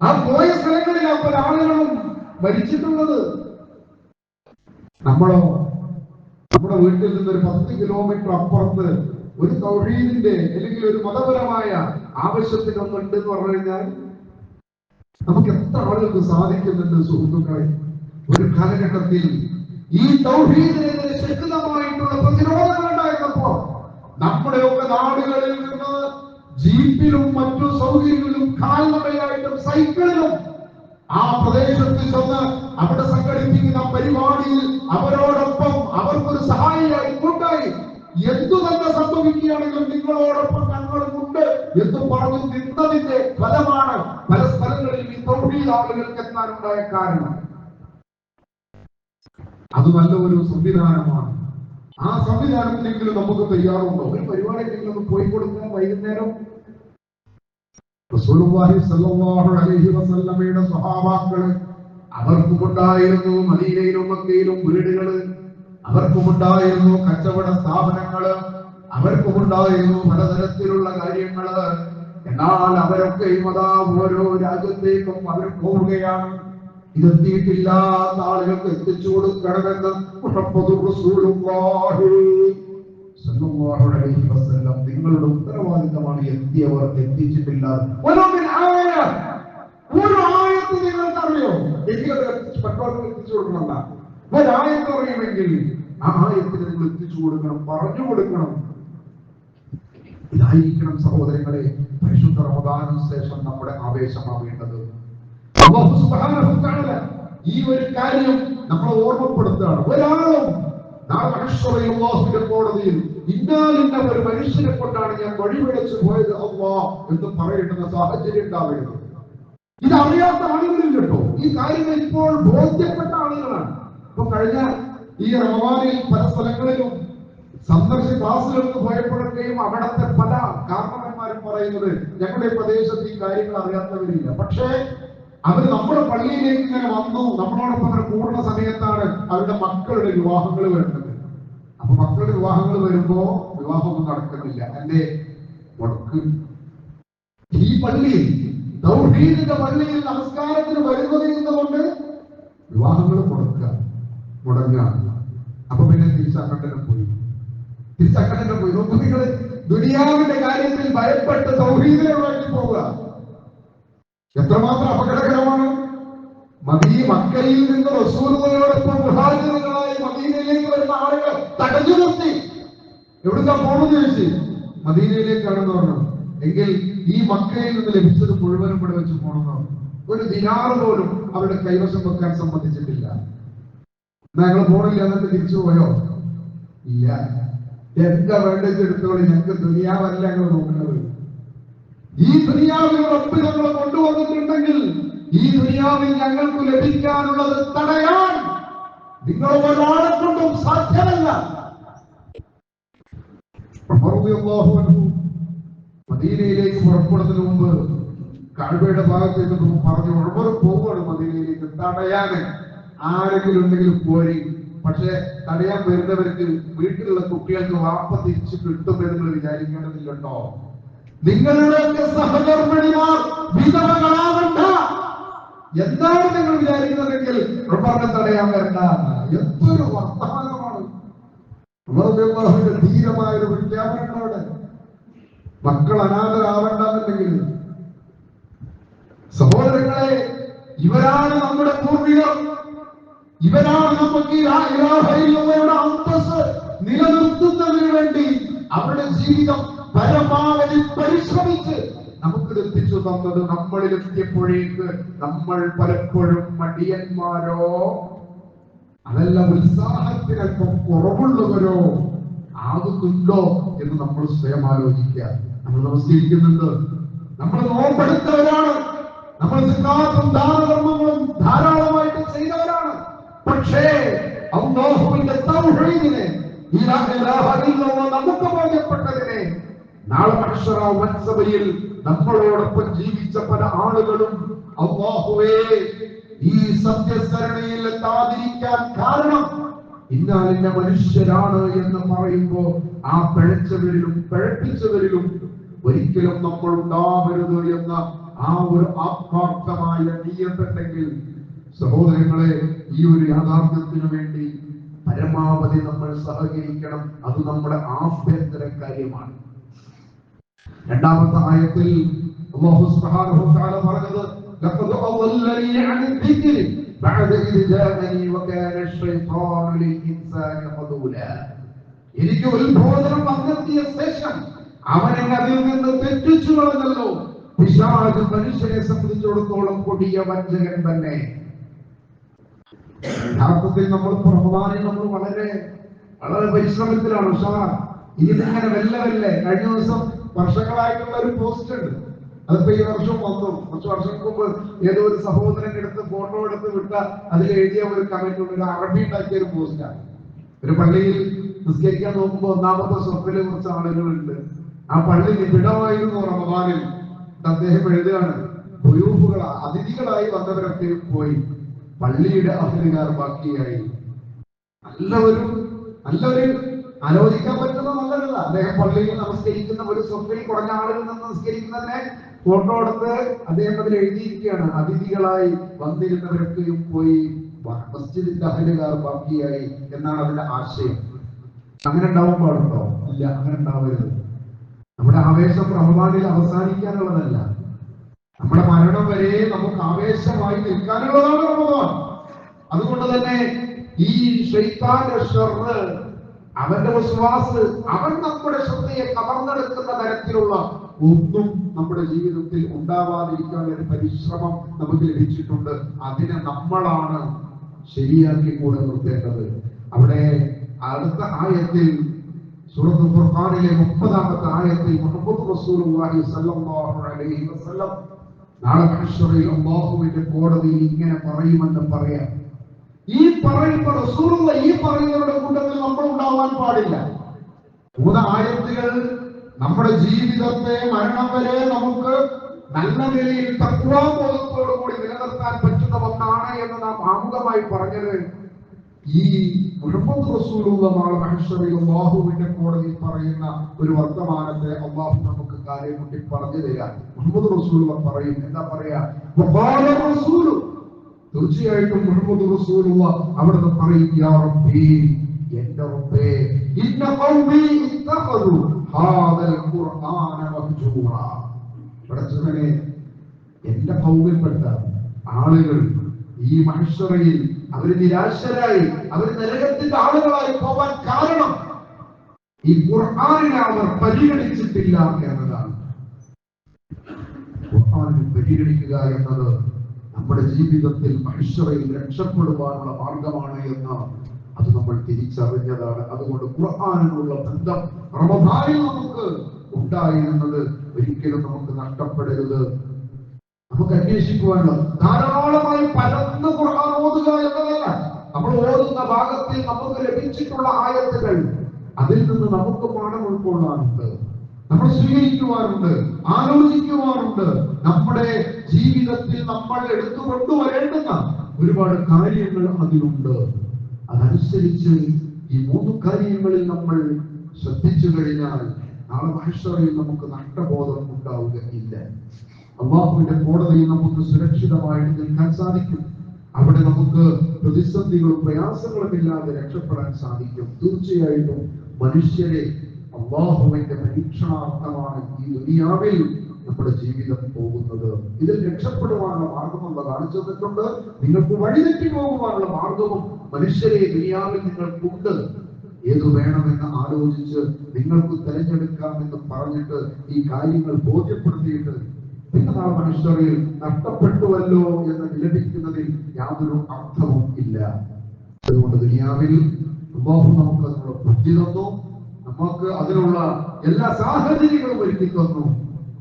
ആ പോയ സ്ഥലങ്ങളിൽ പല ആളുകളും മരിച്ചിട്ടുള്ളത്. നമ്മളോ നമ്മുടെ വീട്ടിൽ നിന്ന് ഒരു 10 കിലോമീറ്റർ അപ്പുറത്ത് ഒരു തൗഹീദിന്റെ അല്ലെങ്കിൽ ഒരു മതപരമായ ആവശ്യത്തിനൊന്നുണ്ട് എന്ന് പറഞ്ഞു കഴിഞ്ഞാൽ നമുക്ക് എത്ര ആളുകൾക്ക് സാധിക്കുന്നുണ്ട് സുഹൃത്തുക്കളെ? ഒരു കാലഘട്ടത്തിൽ ഈ തൗഹീദിനെതിരെ ശക്തമായിട്ടുള്ള പ്രതിരോധങ്ങൾ ഉണ്ടായിരുന്നപ്പോ നമ്മുടെയൊക്കെ നാടുകളിൽ നിന്ന് ജീപ്പിലും മറ്റു സൗകര്യങ്ങളിലും കാൽനടയായിട്ടും സൈക്കിളിലും ആ പ്രദേശത്ത് ചെന്ന് അവിടെ സംഘടിപ്പിക്കുന്ന പരിപാടിയിൽ അവരോടൊപ്പം അവർക്കൊരു സഹായിയായി കൂട്ടായി എന്തു തന്നെ സംഭവിക്കുകയാണെങ്കിലും നിങ്ങളോടൊപ്പം ഞങ്ങളുമുണ്ട് എന്ന് പറഞ്ഞു നിന്നതിന്റെ ഫലമാണ് പല സ്ഥലങ്ങളിലും ഈ തൗഹീദ് ആളുകൾക്ക് എത്താനുണ്ടായ കാരണം. അത് നല്ല ഒരു സംവിധാനമാണ്. ആ സംവിധാനത്തിലെങ്കിലും നമുക്ക് തയ്യാറുണ്ടോ? ഒരു പരിപാടിയെങ്കിലും ഒന്ന് പോയി കൊടുക്കാൻ വൈകുന്നേരം റസൂലുള്ളാഹി സ്വല്ലല്ലാഹു അലൈഹി വസല്ലമയുടെ സ്വഹാബാക്കള് അവർക്കുമുണ്ടായിരുന്നു മദീനയിലും മക്കയിലും വീടുകള്, അവർക്കുമുണ്ടായിരുന്നു കച്ചവട സ്ഥാപനങ്ങള്, അവർക്കുമുണ്ടായിരുന്നു പലതരത്തിലുള്ള കാര്യങ്ങള്. എന്നാൽ അവരൊക്കെയും അതാ ഓരോ രാജ്യത്തേക്കും അവർ പോവുകയാണ്. ഇതെത്തിയിട്ടില്ലാത്ത ആളുകൾക്ക് എത്തിച്ചു കൊടുക്കണമെന്ന് മുഹമ്മദ് റസൂലുള്ളാഹി സ്വല്ലല്ലാഹു അലൈഹി വസല്ലം നിങ്ങളുടെ ഉത്തരവാദിത്തമാണ്. എത്തിയവർ എത്തിച്ചിട്ടില്ല. ഒരു ആയത്ത് നിങ്ങൾക്ക് അറിയോ എങ്കിൽ മറ്റവർക്ക് എത്തിച്ചു കൊടുക്കണമല്ല. ഒരായത്ത് അറിയുമെങ്കിൽ ആ ആയത്തിന് നിങ്ങൾ എത്തിച്ചു കൊടുക്കണം, പറഞ്ഞു കൊടുക്കണം. ഇതായിരിക്കണം സഹോദരങ്ങളെ പരിശുദ്ധ റമദാനിന് ശേഷം നമ്മുടെ ആവേശമാവേണ്ടത്. അല്ലാഹു സുബ്ഹാനഹു വ തആല ഈ ഒരു കാര്യം നമ്മളെ ഓർമ്മപ്പെടുത്തുകയാണ്. ഒരാളും നാളെ മഹ്ശറയിൽ അല്ലാഹുവിന്റെ കോടതിയിൽ ഇന്നാലിന്ന ഒരു മനുഷ്യനെ കൊണ്ടാണ് ഞാൻ വഴിപിഴച്ചു പോയത് അല്ലാഹ് എന്ന് പറയേണ്ടുന്ന സാഹചര്യം ഉണ്ടാവരുത്. ഇത് അറിയാത്ത ആളുകളിൽ കേട്ടോ. ഈ കാര്യങ്ങൾ ഇപ്പോൾ ബോധ്യപ്പെട്ട ആളുകളാണ്. ഇപ്പൊ കഴിഞ്ഞ ഈ റമദാനിൽ പല സ്ഥലങ്ങളിലും സന്ദർശിച്ച ക്ലാസുകൾക്ക് പോയപ്പോഴൊക്കെയും അവിടത്തെ പല കാരണവന്മാരും പറയുന്നത് ഞങ്ങളുടെ പ്രദേശത്ത് ഈ കാര്യങ്ങൾ അറിയാത്തവരില്ല. പക്ഷേ അവർ നമ്മുടെ പള്ളിയിലേക്ക് ഇങ്ങനെ വന്നു, നമ്മളോടൊപ്പം അവർ കൂടുന്ന സമയത്താണ് അവരുടെ മക്കളുടെ വിവാഹങ്ങൾ വരുന്നത്. അപ്പൊ മക്കളുടെ വിവാഹങ്ങൾ വരുമ്പോ വിവാഹമൊന്നും നടക്കുന്നില്ല. എന്റെ മുടക്ക് ഈ പള്ളിയിൽ തൗഹീദിന്റെ പള്ളിയിൽ നമസ്കാരത്തിന് വരുന്നത് എന്നതുകൊണ്ട് വിവാഹങ്ങൾ മുടങ്ങുക. അപ്പൊ പിന്നെ തിരിച്ചങ്ങട്ടനെ പോയി. നോക്കൂ, നിങ്ങള് ദുനിയാവിന്റെ കാര്യത്തിൽ ഭയപ്പെട്ട് തൗഹീദിനെ വേണ്ടി പോവുക എത്രമാത്രം അപകടകരമാണ്. മക്കയിൽ നിന്ന് റസൂലുള്ളാഹിയോടൊപ്പം മുഹാജിറുകളായി മദീനയിലേക്ക് വരുന്ന ആളുകൾ തടഞ്ഞു നിർത്തി. എവിടുന്നാ പോണെന്ന് ചോദിച്ചു. മദീനയിലേക്കാണെന്ന് പറഞ്ഞു. എങ്കിൽ ഈ മക്കയിൽ നിന്ന് ലഭിച്ചത് മുഴുവനും ഇവിടെ വെച്ച് പോണെന്ന് പറഞ്ഞു. ഒരു ദിനാറ് പോലും അവരുടെ കൈവശം വെക്കാൻ സമ്മതിച്ചിട്ടില്ല. ഞങ്ങൾ പോണില്ല എന്നിട്ട് തിരിച്ചു പോയോ? ഇല്ല. എന്താ വേണ്ടത് എടുത്തോളി, ഞങ്ങൾക്ക് ദുനിയാവല്ല ഞങ്ങൾ നോക്കുന്നത്. ഈ ദുനിയാവിനോടൊപ്പം ഞങ്ങൾ കൊണ്ടുവന്നിട്ടുണ്ടെങ്കിൽ ഈ ദുനിയാവിൽ ഞങ്ങൾക്ക് ലഭിക്കാനുള്ളത് തടയാൻ നിങ്ങൾ ഒരാളെ കൊണ്ടും സാധ്യമല്ല. മദീനയിലേക്ക് പുറപ്പെടുന്നതിന് മുമ്പ് കഅബയുടെ ഭാഗത്തേക്ക് പറഞ്ഞു ഉമർ പോവുകയാണ് മദീനയിലേക്ക്. തടയാന് ആരെങ്കിലും ഉണ്ടെങ്കിൽ പോരി, പക്ഷെ തടയാൻ വരുന്നവർക്ക് വീട്ടിലുള്ള കുട്ടികൾക്ക് വാപ്പ തിരിച്ചു കിട്ടുമെന്ന് നിങ്ങൾ വിചാരിക്കേണ്ടതില്ലട്ടോ. നിങ്ങളുടെയൊക്കെ സഹധർമ്മിണിമാർ വിധവകളാവണ്ട. എന്താണ് നിങ്ങൾ വിചാരിക്കുന്നതെങ്കിൽ ഉമറിനെ തടയാൻ വരണ്ട. എന്തൊരു വർത്തമാനമാണ്! ഉമർ ധീരമായ ഒരു പ്രഖ്യാപനമാണ് അവിടെ. മക്കൾ അനാഥരാവണ്ടെന്നുണ്ടെങ്കിൽ സഹോദരങ്ങളെ, ഇവരാണ് നമ്മുടെ പൂർവികർ. ഇവരാണ് നമുക്ക് യുടെ അന്തസ് നിലനിർത്തുന്നതിന് വേണ്ടി അവരുടെ ജീവിതം പരമാവധി പരിശ്രമിച്ച് നമുക്ക് എത്തിച്ചു തന്നത്. നമ്മളിലെത്തിയപ്പോഴേക്ക് നമ്മൾ പലപ്പോഴും മടിയന്മാരോ അതല്ല ഉത്സാഹത്തിനല്പം കുറവുള്ളവരോ ആകുന്നുണ്ടോ എന്ന് നമ്മൾ സ്വയം ആലോചിക്കുക. നമ്മൾ നമസ്കരിക്കുന്നുണ്ട്, നമ്മൾ നോമ്പെടുത്തവരാണ്, നമ്മൾ സിദ്ധാന്തം ദാനധർമ്മങ്ങളും ധാരാളമായിട്ട് ചെയ്തവരാണ്. പക്ഷേ അല്ലാഹുവിന്റെ തൗഹീദിനെ നമുക്ക് ബോധ്യപ്പെട്ടതിനെ നാളെ മഹ്ശറ വൻസഭയിൽ നമ്മളോടൊപ്പം ജീവിച്ച പല ആളുകളും അല്ലാഹുവേ ഈ സത്യസരണയിൽ എത്താതിരിക്കാൻ കാരണം ഇന്ന മനുഷ്യരാണ് എന്ന് പറയുമ്പോ ആ പിഴച്ചവരിലും പിഴപ്പിച്ചവരിലും ഒരിക്കലും നമ്മൾ ഉണ്ടാവരുത് എന്ന ആ ഒരു ആത്മാർത്ഥമായ നിയത്തുണ്ടെങ്കിൽ സഹോദരങ്ങളെ, ഈ ഒരു യാഥാർത്ഥ്യത്തിനു വേണ്ടി പരമാവധി നമ്മൾ സഹകരിക്കണം. അത് നമ്മുടെ ആഭ്യന്തര കാര്യമാണ്. രണ്ടാമത്തെ ആയത്തിൽ അല്ലാഹു സുബ്ഹാനഹു വ തആല പറഞ്ഞത് ലഖദ് അദല്ലനി അൻ ദിക്രി ബഅദ ഇദ് ജാഅനി വകാന അശ്ശൈത്താനു ലിൽഇൻസാനി ഖദൂല. എനിക്ക് ഉത്ബോധനം വന്നെത്തിയ ശേഷം അവൻ അതിൽ നിന്ന് തെറ്റിച്ചു കളഞ്ഞല്ലോ. പിശാച് മനുഷ്യനെ സംബന്ധിച്ചിടത്തോളം കൊടിയ വഞ്ചകൻ തന്നെ. യഥാർത്ഥത്തിൽ നമ്മൾ പ്രമാണി നമ്മൾ വളരെ വളരെ പരിശ്രമത്തിലാണ്. ഇതിങ്ങനെ വെല്ലവല്ലേ. കഴിഞ്ഞ ദിവസം വർഷങ്ങളായിട്ടുള്ള ഒരു പോസ്റ്റ് ഉണ്ട്, അതിപ്പോ ഈ വർഷം വന്നു. കുറച്ച് വർഷങ്ങൾക്ക് മുമ്പ് ഏതോ ഒരു സഹോദരൻ എടുത്ത് ഫോട്ടോ എടുത്ത് വിട്ട അതിൽ എഴുതിയ ഒരു കമന്റ് ഉണ്ട്, ഒരു അറബി ഉണ്ടാക്കിയ ഒരു പോസ്റ്റാണ്. ഒരു പള്ളിയിൽ നിസ്കരിക്കാൻ നോക്കുമ്പോൾ ഒന്നാമത്തെ സ്വപ്നില് കുറച്ച് ആളുകളുണ്ട്. ആ പള്ളി നിബിഡമായിരുന്നു റമദാനിൽ. അദ്ദേഹം എഴുതുകയാണ്, അതിഥികളായി വന്നവരൊക്കെ പോയി, പള്ളിയുടെ അഹ്ലുകാർ ബാക്കിയായി. നല്ലൊരു ആലോചിക്കാൻ പറ്റുന്ന നല്ലതല്ല. അദ്ദേഹം പള്ളിയിൽ നമസ്കരിക്കുന്ന ഒരു സ്വപ്നയിൽ കുറഞ്ഞ ആളുകൾ നിന്ന് നമസ്കരിക്കുന്നതിനെ ഫോട്ടോ എടുത്ത് അദ്ദേഹം അതിൽ എഴുതിയിരിക്കുകയാണ്, അതിഥികളായി വന്നിരുന്നവരൊക്കെയും പോയി, മസ്ജിദിന്റെ അഹ്ലുകാർ ബാക്കിയായി എന്നാണ് അതിന്റെ ആശയം. അങ്ങനെ ഉണ്ടാവാൻ പാടുണ്ടോ? ഇല്ല, അങ്ങനെ ഉണ്ടാവരുത്. നമ്മുടെ ആവേശം റമദാനിൽ അവസാനിക്കാനുള്ളതല്ല, നമ്മുടെ മരണം വരെ നമുക്ക് ആവേശമായി നിൽക്കാനുള്ളതാണ് റമദാൻ. അതുകൊണ്ട് തന്നെ ഈ ശൈത്താന്റെ ശർറ്, അവന്റെ വിശ്വാസ്, അവൻ നമ്മുടെ ശ്രദ്ധയെ കവർന്നെടുക്കുന്ന തരത്തിലുള്ള ഒന്നും നമ്മുടെ ജീവിതത്തിൽ ഉണ്ടാവാതിരിക്കാനുള്ള ഒരു പരിശ്രമം നമുക്ക് ലഭിച്ചിട്ടുണ്ട്. അതിനെ നമ്മളാണ് ശരിയാക്കി കൂടെ നിർത്തേണ്ടത്. അവിടെ അടുത്ത ആയത്തിൽ സൂറത്തുൽ ഫുർഖാനിലെ 30-ാമത്തെ ആയത്തിൽ മുഹമ്മദ് റസൂലുള്ളാഹി സ്വല്ലല്ലാഹു അലൈഹി വസല്ലം നാളെ മഹ്ശറിൽ അല്ലാഹുവിന്റെ കോടതിയിൽ ഇങ്ങനെ പറയുമെന്ന് പറയാം. ഈ പറയുന്ന റസൂലുള്ള ഈ പറയുന്നവരുടെ കൂട്ടത്തിൽ നമ്മൾ ഉണ്ടാവാൻ പാടില്ല. 3 ആയത്തുകൾ നമ്മുടെ ജീവിതത്തെ മരണം വരെ നമുക്ക് നല്ല നിലയിൽ തഖ്വാബോധത്തോടുകൂടി നിലനിർത്താൻ പറ്റുന്ന ഒന്നാണ് എന്ന് നാം ആമുഖമായി പറഞ്ഞത്. ഈ മുഹമ്മദ് റസൂലുള്ള നാളെ മഹ്ശറിൽ അല്ലാഹുവിന്റെ കോടതിയിൽ പറയുന്ന ഒരു വർത്തമാനത്തെ അല്ലാഹു നമുക്ക് കാര്യം കൂട്ടി പറഞ്ഞു തരാം. മുഹമ്മദ് റസൂലുള്ള പറയും, എന്താ പറയാ? തീർച്ചയായിട്ടും മുഹമ്മദ് റസൂലുള്ള അവിടുന്ന് പറയും, യാ റബ്ബി, എന്റെ റബ്ബേ, ഇന്ന ഖൗമി ഇത്തഖദു ഹാദൽ ഖുർആന മഹ്ജൂറ. പടച്ചവനെ, എന്റെ ഖൗമിൽപ്പെട്ട ആളുകൾ ഈ മഹ്ശറയിൽ അവർ നിരാശരായി, അവർ നരകത്തിന്റെ ആളുകളായി പോവാൻ കാരണം ഈ ഖുർആനിനെ അവർ പരിഗണിച്ചിട്ടില്ല എന്നതാണ്. ഖുർആനിനെ പരിഗണിക്കുക എന്നത് നമ്മുടെ ജീവിതത്തിൽ മഹ്ശറയിൽ രക്ഷപ്പെടുവാനുള്ള മാർഗമാണ് എന്ന് അത് നമ്മൾ തിരിച്ചറിഞ്ഞതാണ്. അതുകൊണ്ട് ഖുർആനിനുള്ള ബന്ധം റമദാനിൽ നമുക്ക് ഉണ്ടായിരുന്നത് ഒരിക്കലും നമുക്ക് നഷ്ടപ്പെടരുത്. നമുക്ക് അന്വേഷിക്കുവാനുള്ള ധാരാളമായി പരന്ന് ഖുർആൻ ഓതുക എന്നതല്ല, നമ്മൾ ഓതുന്ന ഭാഗത്തിൽ നമുക്ക് ലഭിച്ചിട്ടുള്ള ആയത്തുകൾ, അതിൽ നിന്ന് നമുക്ക് പാഠം ഉൾക്കൊള്ളാനുണ്ട്, നമ്മൾ സ്വീകരിക്കുവാനുണ്ട്, ആലോചിക്കുവാനുണ്ട്. നമ്മുടെ ജീവിതത്തിൽ നമ്മൾ എടുത്തുകൊണ്ടുവരേണ്ടുന്ന ഒരുപാട് കാര്യങ്ങൾ അതിലുണ്ട്. അതനുസരിച്ച് ഈ 3 കാര്യങ്ങളിൽ നമ്മൾ ശ്രദ്ധിച്ചു കഴിഞ്ഞാൽ നാളെ മഹ്ശറിൽ നമുക്ക് നഷ്ടബോധം ഉണ്ടാവുകയില്ല. അല്ലാഹുവിന്റെ കോടതിയിൽ നമുക്ക് സുരക്ഷിതമായിട്ട് നിൽക്കാൻ സാധിക്കും. അവിടെ നമുക്ക് പ്രതിസന്ധികളും പ്രയാസങ്ങളും ഇല്ലാതെ രക്ഷപ്പെടാൻ സാധിക്കും. തീർച്ചയായിട്ടും മനുഷ്യരെ അല്ലാഹുവിന്റെ പരീക്ഷണാർത്ഥമാണ് ഈ ദുനിയാവിൽ നമ്മുടെ ജീവിതം പോകുന്നത്. ഇതിൽ രക്ഷപ്പെടുവാനുള്ള മാർഗം കാണിച്ചു തന്നിട്ടുണ്ട്. നിങ്ങൾക്ക് വഴിതെറ്റി പോകുവാനുള്ള മാർഗവും മനുഷ്യരെ ദുനിയാവിൽ നിങ്ങൾക്കുണ്ട്. ഏതു വേണമെന്ന് ആലോചിച്ച് നിങ്ങൾക്ക് തിരഞ്ഞെടുക്കാമെന്ന് പറഞ്ഞിട്ട് ഈ കാര്യങ്ങൾ ബോധ്യപ്പെടുത്തിയിട്ട് പിന്നെ നാളെ മനുഷ്യരിൽ നഷ്ടപ്പെട്ടുവല്ലോ എന്ന് വിലപിക്കുന്നതിൽ യാതൊരു അർത്ഥവും ഇല്ല. അതുകൊണ്ട് ദുനിയാവിൽ അല്ലാഹു നമുക്ക് അതിനുള്ള ബുദ്ധി തന്നു, നമുക്ക് അതിനുള്ള എല്ലാ സാഹചര്യങ്ങളും ഒരുക്കി തന്നു.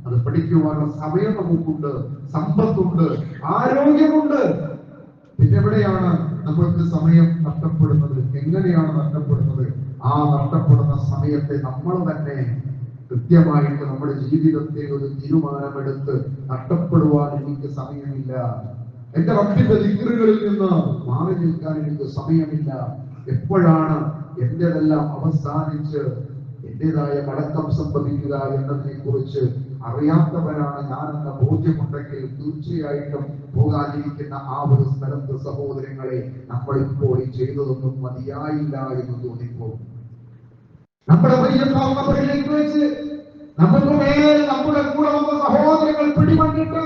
അത് പഠിക്കുവാനുള്ള സമയം നമുക്കുണ്ട്, സമ്പത്തുണ്ട്, ആരോഗ്യമുണ്ട്. പിന്നെ എവിടെയാണ് നമ്മൾക്ക് സമയം നഷ്ടപ്പെടുന്നത്? എങ്ങനെയാണ് നഷ്ടപ്പെടുന്നത്? ആ നഷ്ടപ്പെടുന്ന സമയത്തെ നമ്മൾ തന്നെ കൃത്യമായിട്ട് നമ്മുടെ ജീവിതത്തെ ഒരു തീരുമാനമെടുത്ത് നഷ്ടപ്പെടുവാൻ എനിക്ക് സമയമില്ല, എന്റെ റബ്ബിന്റെ ദിക്റുകളിൽ നിന്ന് മാറി നിൽക്കാൻ എനിക്ക് സമയമില്ല, എപ്പോഴാണ് എന്റേതെല്ലാം അവസാനിച്ച് എന്റേതായ മടക്കം സംഭവിക്കുക എന്നതിനെ കുറിച്ച് അറിയാത്തവരാണ് ഞാനെന്ന ബോധ്യമുണ്ടെങ്കിൽ തീർച്ചയായിട്ടും പോകാനിരിക്കുന്ന ആ ഒരു സ്ഥലത്ത് സഹോദരങ്ങളെ നമ്മൾ ഇപ്പോൾ ഈ ചെയ്തതൊന്നും മതിയായില്ല എന്ന് തോന്നിപ്പോകും. നമ്മുടെ മയ്യത്താവുന്നവരിലേക്ക് വെച്ച് നമുക്ക് മേൽ നമ്മുടെ കൂടെ വന്ന സഹോദരങ്ങൾ പിടിപെട്ടിട്ട്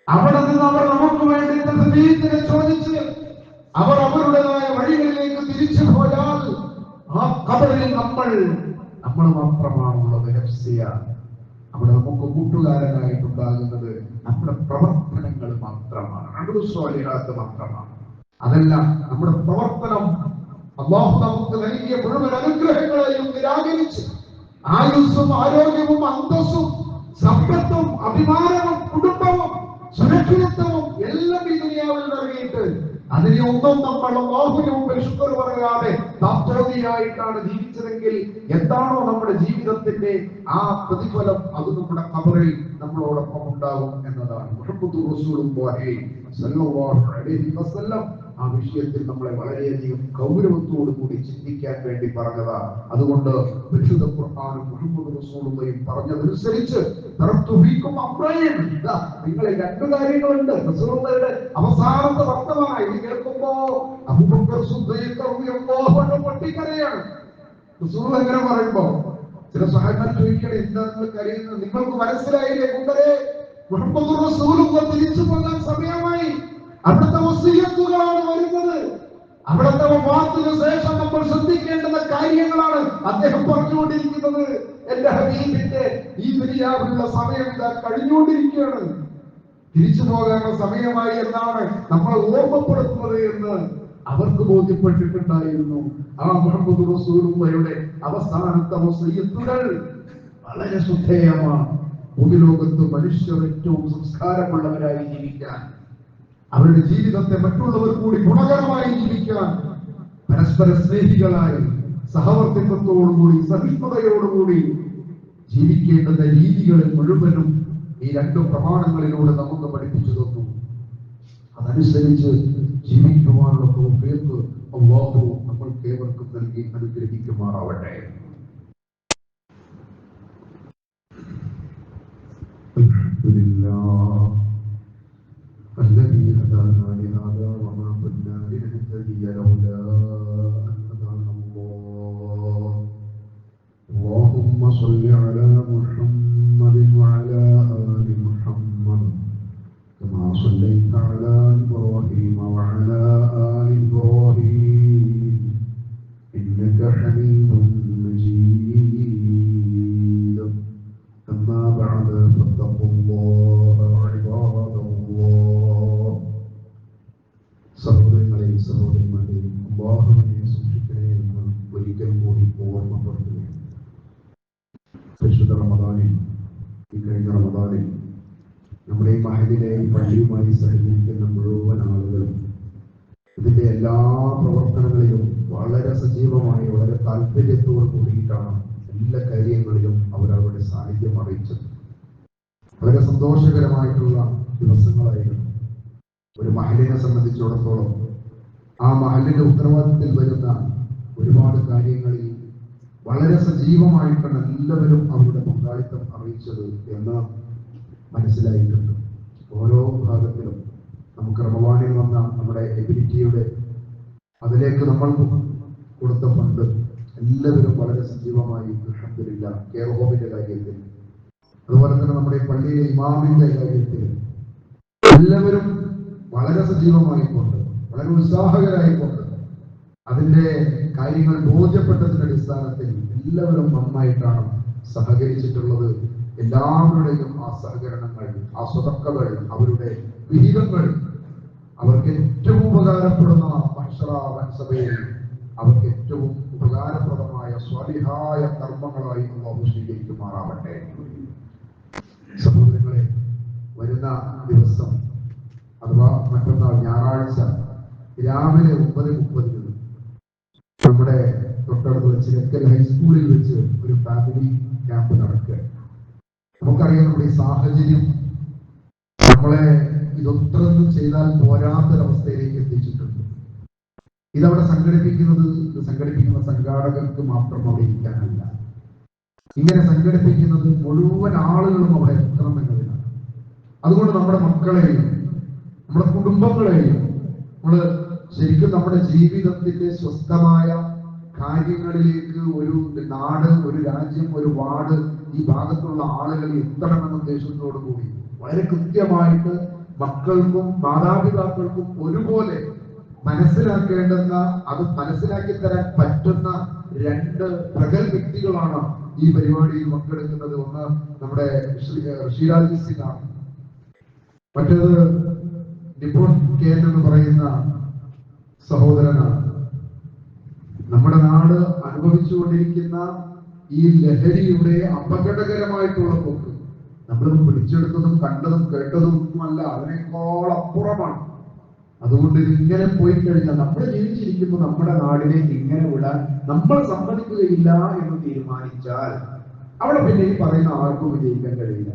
അവിടെ നിന്ന് അവർ നമുക്ക് വേണ്ടി തസ്ബീഹിനെ ചോദിച്ച് അവർ അവരുടേതായ വഴികളിലേക്ക് തിരിച്ചു പോയാൽ ആ ഖബറിൽ നമ്മൾ മാത്രമാണുള്ളത്. അവിടെ നമുക്ക് കൂട്ടുകാരനായിട്ടുണ്ടാകുന്നത് നമ്മുടെ പ്രവർത്തനങ്ങൾ മാത്രമാണ്, അമലുസ്വാലിഹാത്ത് മാത്രമാണ്. അതെല്ലാം നമ്മുടെ പ്രവർത്തനം അല്ലാഹു നമുക്ക് നൽകിയ മുഴുവൻ അനുഗ്രഹങ്ങളെയും നിരാകരിച്ച് ആയുസ്സും ആരോഗ്യവും അന്തസ്സും സമ്പത്തും അഭിമാനവും കുടുംബവും സുരക്ഷിതത്വവും എല്ലാം ഈ ദുനിയാവിൽ നൽകിയിട്ട് അതിനെ ഒന്നും നമ്മൾ അല്ലാഹുവിന് മുമ്പിൽ ശുക്ർ പറയാതെ താത്പോതിയായിട്ടാണ് ജീവിച്ചതെങ്കിൽ എന്താണോ നമ്മുടെ ജീവിതത്തിന്റെ ആ പ്രതിഫലം അത് നമ്മുടെ ഖബറിൽ നമ്മളോടൊപ്പം ഉണ്ടാകും എന്നതാണ്. മുഹമ്മദ് റസൂലുള്ളാഹി സ്വല്ലല്ലാഹു അലൈഹി വസല്ലം ആ വിഷയത്തിൽ നമ്മളെ വളരെയധികം ഗൗരവത്തോടു കൂടി ചിന്തിക്കാൻ വേണ്ടി പറഞ്ഞതാണ്. അതുകൊണ്ട് പരിശുദ്ധ ഖുർആനും മുഹമ്മദ് റസൂലുള്ളാഹിയും പറഞ്ഞതനുസരിച്ച് നിങ്ങളെ 2 കാര്യങ്ങളുണ്ട്. റസൂലുള്ളാഹിയുടെ അവസാനത്തെ വർത്തമാനമായി ഇത് കേൾക്കുമ്പോ അബൂബക്കർ സിദ്ദീഖ് റളിയല്ലാഹു അൻഹു പൊട്ടിക്കരയാണ്. റസൂലുള്ളാഹി ഇങ്ങനെ പറയുമ്പോ ചില സഹാബിമാർ ചോദിക്കണേ, എന്താ നിങ്ങൾ കരയുന്നത്? നിങ്ങൾക്ക് മനസ്സിലായില്ലേ കൂട്ടരെ, മുഹമ്മദ് റസൂലുള്ളാഹി തിരിച്ചു പോകാൻ സമയമായി. അവിടുത്തെ വസിയത്തുകളാണ് വരുന്നത്. അവിടുത്തെ വഫാത്തിന് ശേഷം നമ്മൾ ശ്രദ്ധിക്കേണ്ടുന്ന കാര്യങ്ങളാണ് അദ്ദേഹം പറഞ്ഞുകൊണ്ടിരിക്കുന്നത്. എന്റെ ഹബീബിന്റെ ഈ ദുനിയാവിലുള്ള സമയം ഇതാ കഴിഞ്ഞുകൊണ്ടിരിക്കുകയാണ്, തിരിച്ചു പോകാനുള്ള സമയമായി എന്നാണ് നമ്മൾ ഓർമ്മപ്പെടുത്തുന്നത് എന്ന് അവർക്ക് ബോധ്യപ്പെട്ടിട്ടുണ്ടായിരുന്നു. ആ മുഹമ്മദ് റസൂലുള്ളാഹിയുടെ അവസാനത്തെ വസിയത്തുകൾ വളരെ ശ്രദ്ധേയമാണ്. ഭൂമിലോകത്ത് മനുഷ്യർ ഏറ്റവും സംസ്കാരമുള്ളവരായി ജീവിക്കാൻ, അവരുടെ ജീവിതത്തെ മറ്റുള്ളവർ കൂടി ഗുണകരമായി ജീവിക്കാൻ, പരസ്പര സ്നേഹികളായി സഹവർത്തിത്വത്തോടുകൂടി സഹിഷ്ണുതയോടുകൂടി ജീവിക്കേണ്ടുന്ന രീതികളിൽ മുഴുവനും ഈ 2 പ്രമാണങ്ങളിലൂടെ നമുക്ക് പഠിപ്പിച്ചു തന്നു. അതനുസരിച്ച് ജീവിക്കുവാനുള്ള തൗഫീഖ് അല്ലാഹു നമ്മൾക്ക് ഏവർക്കും നൽകി അനുഗ്രഹിക്കുമാറാവട്ടെ. അൽഹംദുലില്ലാഹ് الذي هدانا لهذا وما كنا لنهتدي لولا أن هدانا الله. اللهم صل على محمد وعلى آل محمد كما صليت على إبراهيم وعلى آل إبراهيم إنك حميد مجيد. أما بعد فاتقوا الله عباد الله. സഹോദരന്മാരെയും അല്ലാഹുവിനെ സൂക്ഷിക്കണേ എന്ന് ഒരിക്കൽ കൂടി ഓർമ്മപ്പെടുത്തുകയാണ്. പരിശുദ്ധ റമദാനിൽ, ഈ കഴിഞ്ഞ റമദാനിൽ നമ്മുടെ ഈ മഹലിലെ പള്ളിയുമായി സഹകരിക്കുന്ന മുഴുവൻ ആളുകളും ഇതിന്റെ എല്ലാ പ്രവർത്തനങ്ങളിലും വളരെ സജീവമായി വളരെ താല്പര്യത്തോട് കൂടിയിട്ടാണ് എല്ലാ കാര്യങ്ങളിലും അവരവരുടെ സാന്നിധ്യം അറിയിച്ചത്. വളരെ സന്തോഷകരമായിട്ടുള്ള ദിവസങ്ങളായിരുന്നു. ഒരു മഹലിനെ സംബന്ധിച്ചിടത്തോളം ആ മഹലിന്റെ ഉത്തരവാദിത്തത്തിൽ വരുന്ന ഒരുപാട് കാര്യങ്ങളിൽ വളരെ സജീവമായിട്ടാണ് എല്ലാവരും അവരുടെ പങ്കാളിത്തം അറിയിച്ചത് എന്ന് മനസ്സിലായിട്ടുണ്ട്. ഓരോ ഭാഗത്തിലും നമുക്ക് റമദാനിൽ വന്ന നമ്മുടെ എബിലിറ്റിയുടെ അതിലേക്ക് നമ്മൾ കൊടുത്ത ഫണ്ട് എല്ലാവരും വളരെ സജീവമായി അൽഹംദുലില്ലാ കെയർ ഹോമിന്റെ കാര്യത്തിൽ, അതുപോലെ തന്നെ നമ്മുടെ പള്ളിയിലെ ഇമാമിന്റെ കാര്യത്തിൽ എല്ലാവരും വളരെ സജീവമായിക്കൊണ്ട് വളരെ ഉത്സാഹകരായിക്കൊണ്ട് അതിന്റെ കാര്യങ്ങൾ ബോധ്യപ്പെട്ടതിന്റെ അടിസ്ഥാനത്തിൽ എല്ലാവരും നന്നായിട്ടാണ് സഹകരിച്ചിട്ടുള്ളത്. എല്ലാവരുടെയും ആ സഹകരണങ്ങൾ, ആ സ്വതക്കകൾ, അവരുടെ വിഹിതങ്ങൾ അവർക്ക് ഏറ്റവും ഉപകാരപ്പെടുന്ന വൻസഭയിൽ അവർക്ക് ഏറ്റവും ഉപകാരപ്രദമായ സ്വാലിഹായ കർമ്മങ്ങളായി അല്ലാഹു സ്വീകരിക്കുമാറാവട്ടെ. സഹോദരങ്ങളെ, വരുന്ന ദിവസം അഥവാ മറ്റന്നാൾ ഞായറാഴ്ച രാവിലെ 9:30 നമ്മുടെ തൊട്ടടുത്ത് വെച്ച് ചെക്കൽ ഹൈസ്കൂളിൽ വെച്ച് ഒരു ഫാമിലി ക്യാമ്പ് നടക്കുക. നമുക്കറിയാം നമ്മുടെ ഈ സാഹചര്യം നമ്മളെ ഇതൊന്നും ചെയ്താൽ പോരാത്തൊരവസ്ഥയിലേക്ക് എത്തിച്ചിട്ടുണ്ട്. ഇതവിടെ സംഘടിപ്പിക്കുന്ന സംഘാടകർക്ക് മാത്രം അവിടെ ഇരിക്കാനല്ല, ഇങ്ങനെ സംഘടിപ്പിക്കുന്നത് മുഴുവൻ ആളുകളും അവിടെ എത്തണം എന്നതിനാണ്. അതുകൊണ്ട് നമ്മുടെ മക്കളെയും നമ്മുടെ കുടുംബങ്ങളെയും നമ്മള് ശരിക്കും നമ്മുടെ ജീവിതത്തിന്റെ സ്വസ്ഥമായ കാര്യങ്ങളിലേക്ക് ഒരു നാട്, ഒരു രാജ്യം, ഒരു വാർഡ് ഈ ഭാഗത്തുള്ള ആളുകൾ എത്തണമെന്ന ഉദ്ദേശത്തോടു കൂടി വളരെ കൃത്യമായിട്ട് മക്കൾക്കും മാതാപിതാക്കൾക്കും ഒരുപോലെ മനസ്സിലാക്കേണ്ടുന്ന, അത് മനസ്സിലാക്കി തരാൻ പറ്റുന്ന 2 പ്രഗൽ വ്യക്തികളാണ് ഈ പരിപാടിയിൽ പങ്കെടുക്കുന്നത്. ഒന്ന് നമ്മുടെ ഋഷിരാജ് സിംഗ് ആണ്, മറ്റേത് നിപുൺ കെൻ എന്ന് പറയുന്ന സഹോദരനാണ്. നമ്മുടെ നാട് അനുഭവിച്ചുകൊണ്ടിരിക്കുന്ന ഈ ലഹരിയുടെ അപകടകരമായിട്ടുള്ള പോക്ക് നമ്മൾ പിടിച്ചെടുത്തതും കണ്ടതും കേട്ടതും ഒന്നുമല്ല, അതിനേക്കാൾ അപ്പുറമാണ്. അതുകൊണ്ട് ഇതിങ്ങനെ പോയി കഴിഞ്ഞാൽ നമ്മൾ ജീവിച്ചിരിക്കുമ്പോൾ നമ്മുടെ നാടിനെ ഇങ്ങനെ വിടാൻ നമ്മൾ സമ്മതിക്കുകയില്ല എന്ന് തീരുമാനിച്ചാൽ അവിടെ പിന്നെ ഈ പറയുന്ന ആർക്കും വിജയിക്കാൻ കഴിയില്ല.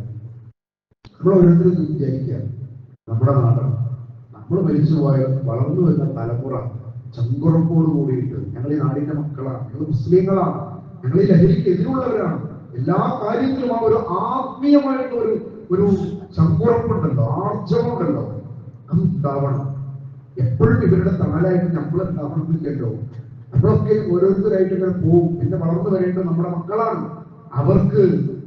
നമ്മൾ ഓരോരുത്തരും വിചാരിക്കുക, നമ്മുടെ നാട് നമ്മൾ മരിച്ചുപോയ വളർന്നു വരുന്ന തലമുറ ചങ്കുറപ്പോട് കൂടിയിട്ട് ഞങ്ങൾ ഈ നാടിന്റെ മക്കളാണ്, ഞങ്ങൾ മുസ്ലിങ്ങളാണ്, ഞങ്ങൾ ഈ ലഹരിക്ക് എതിരുള്ളവരാണ്, എല്ലാ കാര്യത്തിലും ആ ഒരു ആത്മീയമായിട്ടുള്ള ഒരു ചങ്കുറപ്പുണ്ടല്ലോ, ആർജവമുണ്ടല്ലോ, അത് ഉണ്ടാവണം. എപ്പോഴും ഇവരുടെ തണലായിട്ട് നമ്മൾ ഉണ്ടാവണമെന്നില്ലല്ലോ. നമ്മളൊക്കെ ഓരോരുത്തരായിട്ട് ഇങ്ങനെ പോവും. പിന്നെ വളർന്നു വരേണ്ടത് നമ്മുടെ മക്കളാണ്. അവർക്ക്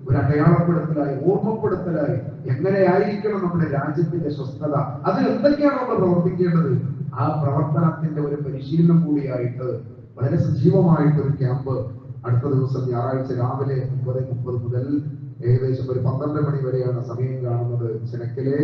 ഒരു അടയാളപ്പെടുത്തലായി, ഓർമ്മപ്പെടുത്തലായി എങ്ങനെയായിരിക്കണം നമ്മുടെ രാജ്യത്തിന്റെ സ്വസ്ഥത, അതിൽ എന്തൊക്കെയാണ് നമ്മൾ പ്രവർത്തിക്കേണ്ടത്, ആ പ്രവർത്തനത്തിന്റെ ഒരു പരിശീലനം കൂടിയായിട്ട് വളരെ സജീവമായിട്ട് ഒരു ക്യാമ്പ് അടുത്ത ദിവസം ഞായറാഴ്ച രാവിലെ 9:30 മുതൽ ഏകദേശം ഒരു 12 മണി വരെയാണ് സമയം കാണുന്നത്. ചെനക്കലെ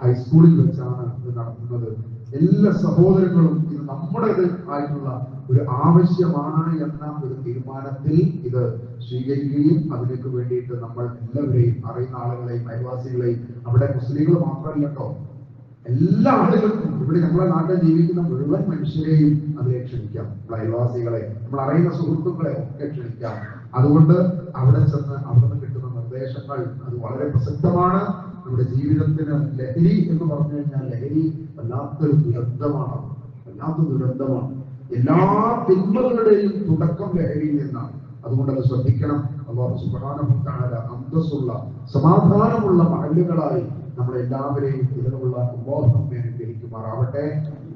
ഹൈസ്കൂളിൽ വെച്ചാണ് ഇത് നടത്തുന്നത്. എല്ലാ സഹോദരങ്ങളും ഇത് നമ്മുടേത് ആയിട്ടുള്ള ഒരു ആവശ്യമാണ് എന്ന ഒരു തീരുമാനത്തിൽ ഇത് സ്വീകരിക്കുകയും അതിലേക്ക് വേണ്ടിയിട്ട് നമ്മൾ എല്ലാവരെയും, അറിയുന്ന ആളുകളെയും അയൽവാസികളെയും, അവിടെ മുസ്ലിങ്ങൾ മാത്രമല്ല കേട്ടോ, എല്ലാ ആളുകൾക്കും, ഇവിടെ നമ്മളെ നാട്ടിൽ ജീവിക്കുന്ന മുഴുവൻ മനുഷ്യരെയും അതിലെ ക്ഷണിക്കാം. നമ്മുടെ അയൽവാസികളെ, നമ്മൾ അറിയുന്ന സുഹൃത്തുക്കളെ ഒക്കെ ക്ഷണിക്കാം. അതുകൊണ്ട് അവിടെ ചെന്ന് അവിടെ നിന്ന് കിട്ടുന്ന നിർദ്ദേശങ്ങൾ അത് വളരെ പ്രസക്തമാണ്. നമ്മുടെ ജീവിതത്തിന് ലഹരി എന്ന് പറഞ്ഞു കഴിഞ്ഞാൽ ലഹരി വല്ലാത്തൊരു ദുരന്തമാണ്, വല്ലാത്ത ദുരന്തമാണ്. എല്ലാ തിന്മകളുടെയും തുടക്കം ലഹരിയിൽ നിന്നാണ്. അതുകൊണ്ട് അത് ശ്രദ്ധിക്കണം. അല്ലാഹു സുബ്ഹാനഹു വ തആല അന്തസ്സുള്ള സമാധാനമുള്ള മഹല്ലുകളായി നമ്മളെല്ലാവരെയും ഇതിനുള്ള അല്ലാഹുവേ അനുഗ്രഹിക്കുമാറാവട്ടെ.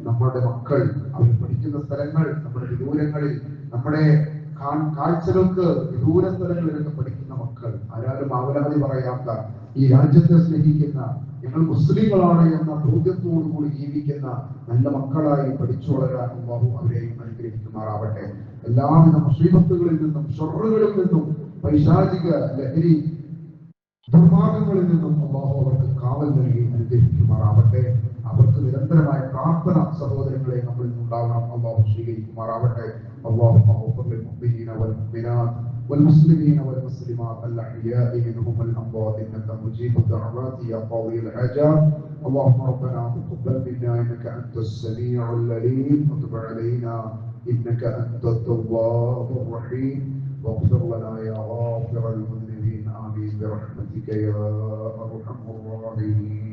നമ്മുടെ മക്കൾ അവർ പഠിക്കുന്ന സ്ഥലങ്ങൾ, നമ്മുടെ വിദൂരങ്ങളിൽ, നമ്മുടെ കാഴ്ചകൾക്ക് വിദൂര സ്ഥലങ്ങളിലൊക്കെ പഠിക്കുന്ന മക്കൾ, ആരാലും ആവലാതി പറയാത്ത, ഈ രാജ്യത്തെ സ്നേഹിക്കുന്ന, ഞങ്ങൾ മുസ്ലിങ്ങളാണ് എന്ന ബോധ്യത്തോടു കൂടി ജീവിക്കുന്ന നല്ല മക്കളായി പഠിച്ചു വളരാൻ അല്ലാഹു അവരെയും അനുഗ്രഹിക്കുമാറാവട്ടെ. എല്ലാവിധ മുസീബത്തുകളിൽ നിന്നും, ഷർറുകളിൽ നിന്നും, പൈശാചിക ലഹരി ദുർമാർഗങ്ങളിൽ നിന്നും അല്ലാഹു അവർക്ക് കാവൽ നൽകി അനുഗ്രഹിക്കുമാറാവട്ടെ. അവർക്ക് നിരന്തരമായ പ്രാർത്ഥന സഹോദരങ്ങളെ നമ്മളിൽ നിന്നുണ്ടാവണം. അല്ലാഹു സ്വീകരിക്കുമാറാവട്ടെ. اللهم اغفر للمؤمنين والمؤمنات والمسلمين والمسلمات الاحياء منهم والاموات انك مجيب الدعوات يا قاضي الحاجات. اللهم ربنا تقبل منا انك انت السميع العليم وتب علينا انك انت التواب الرحيم واغفر لنا يا غافر المذنبين آمين برحمتك يا أرحم الراحمين.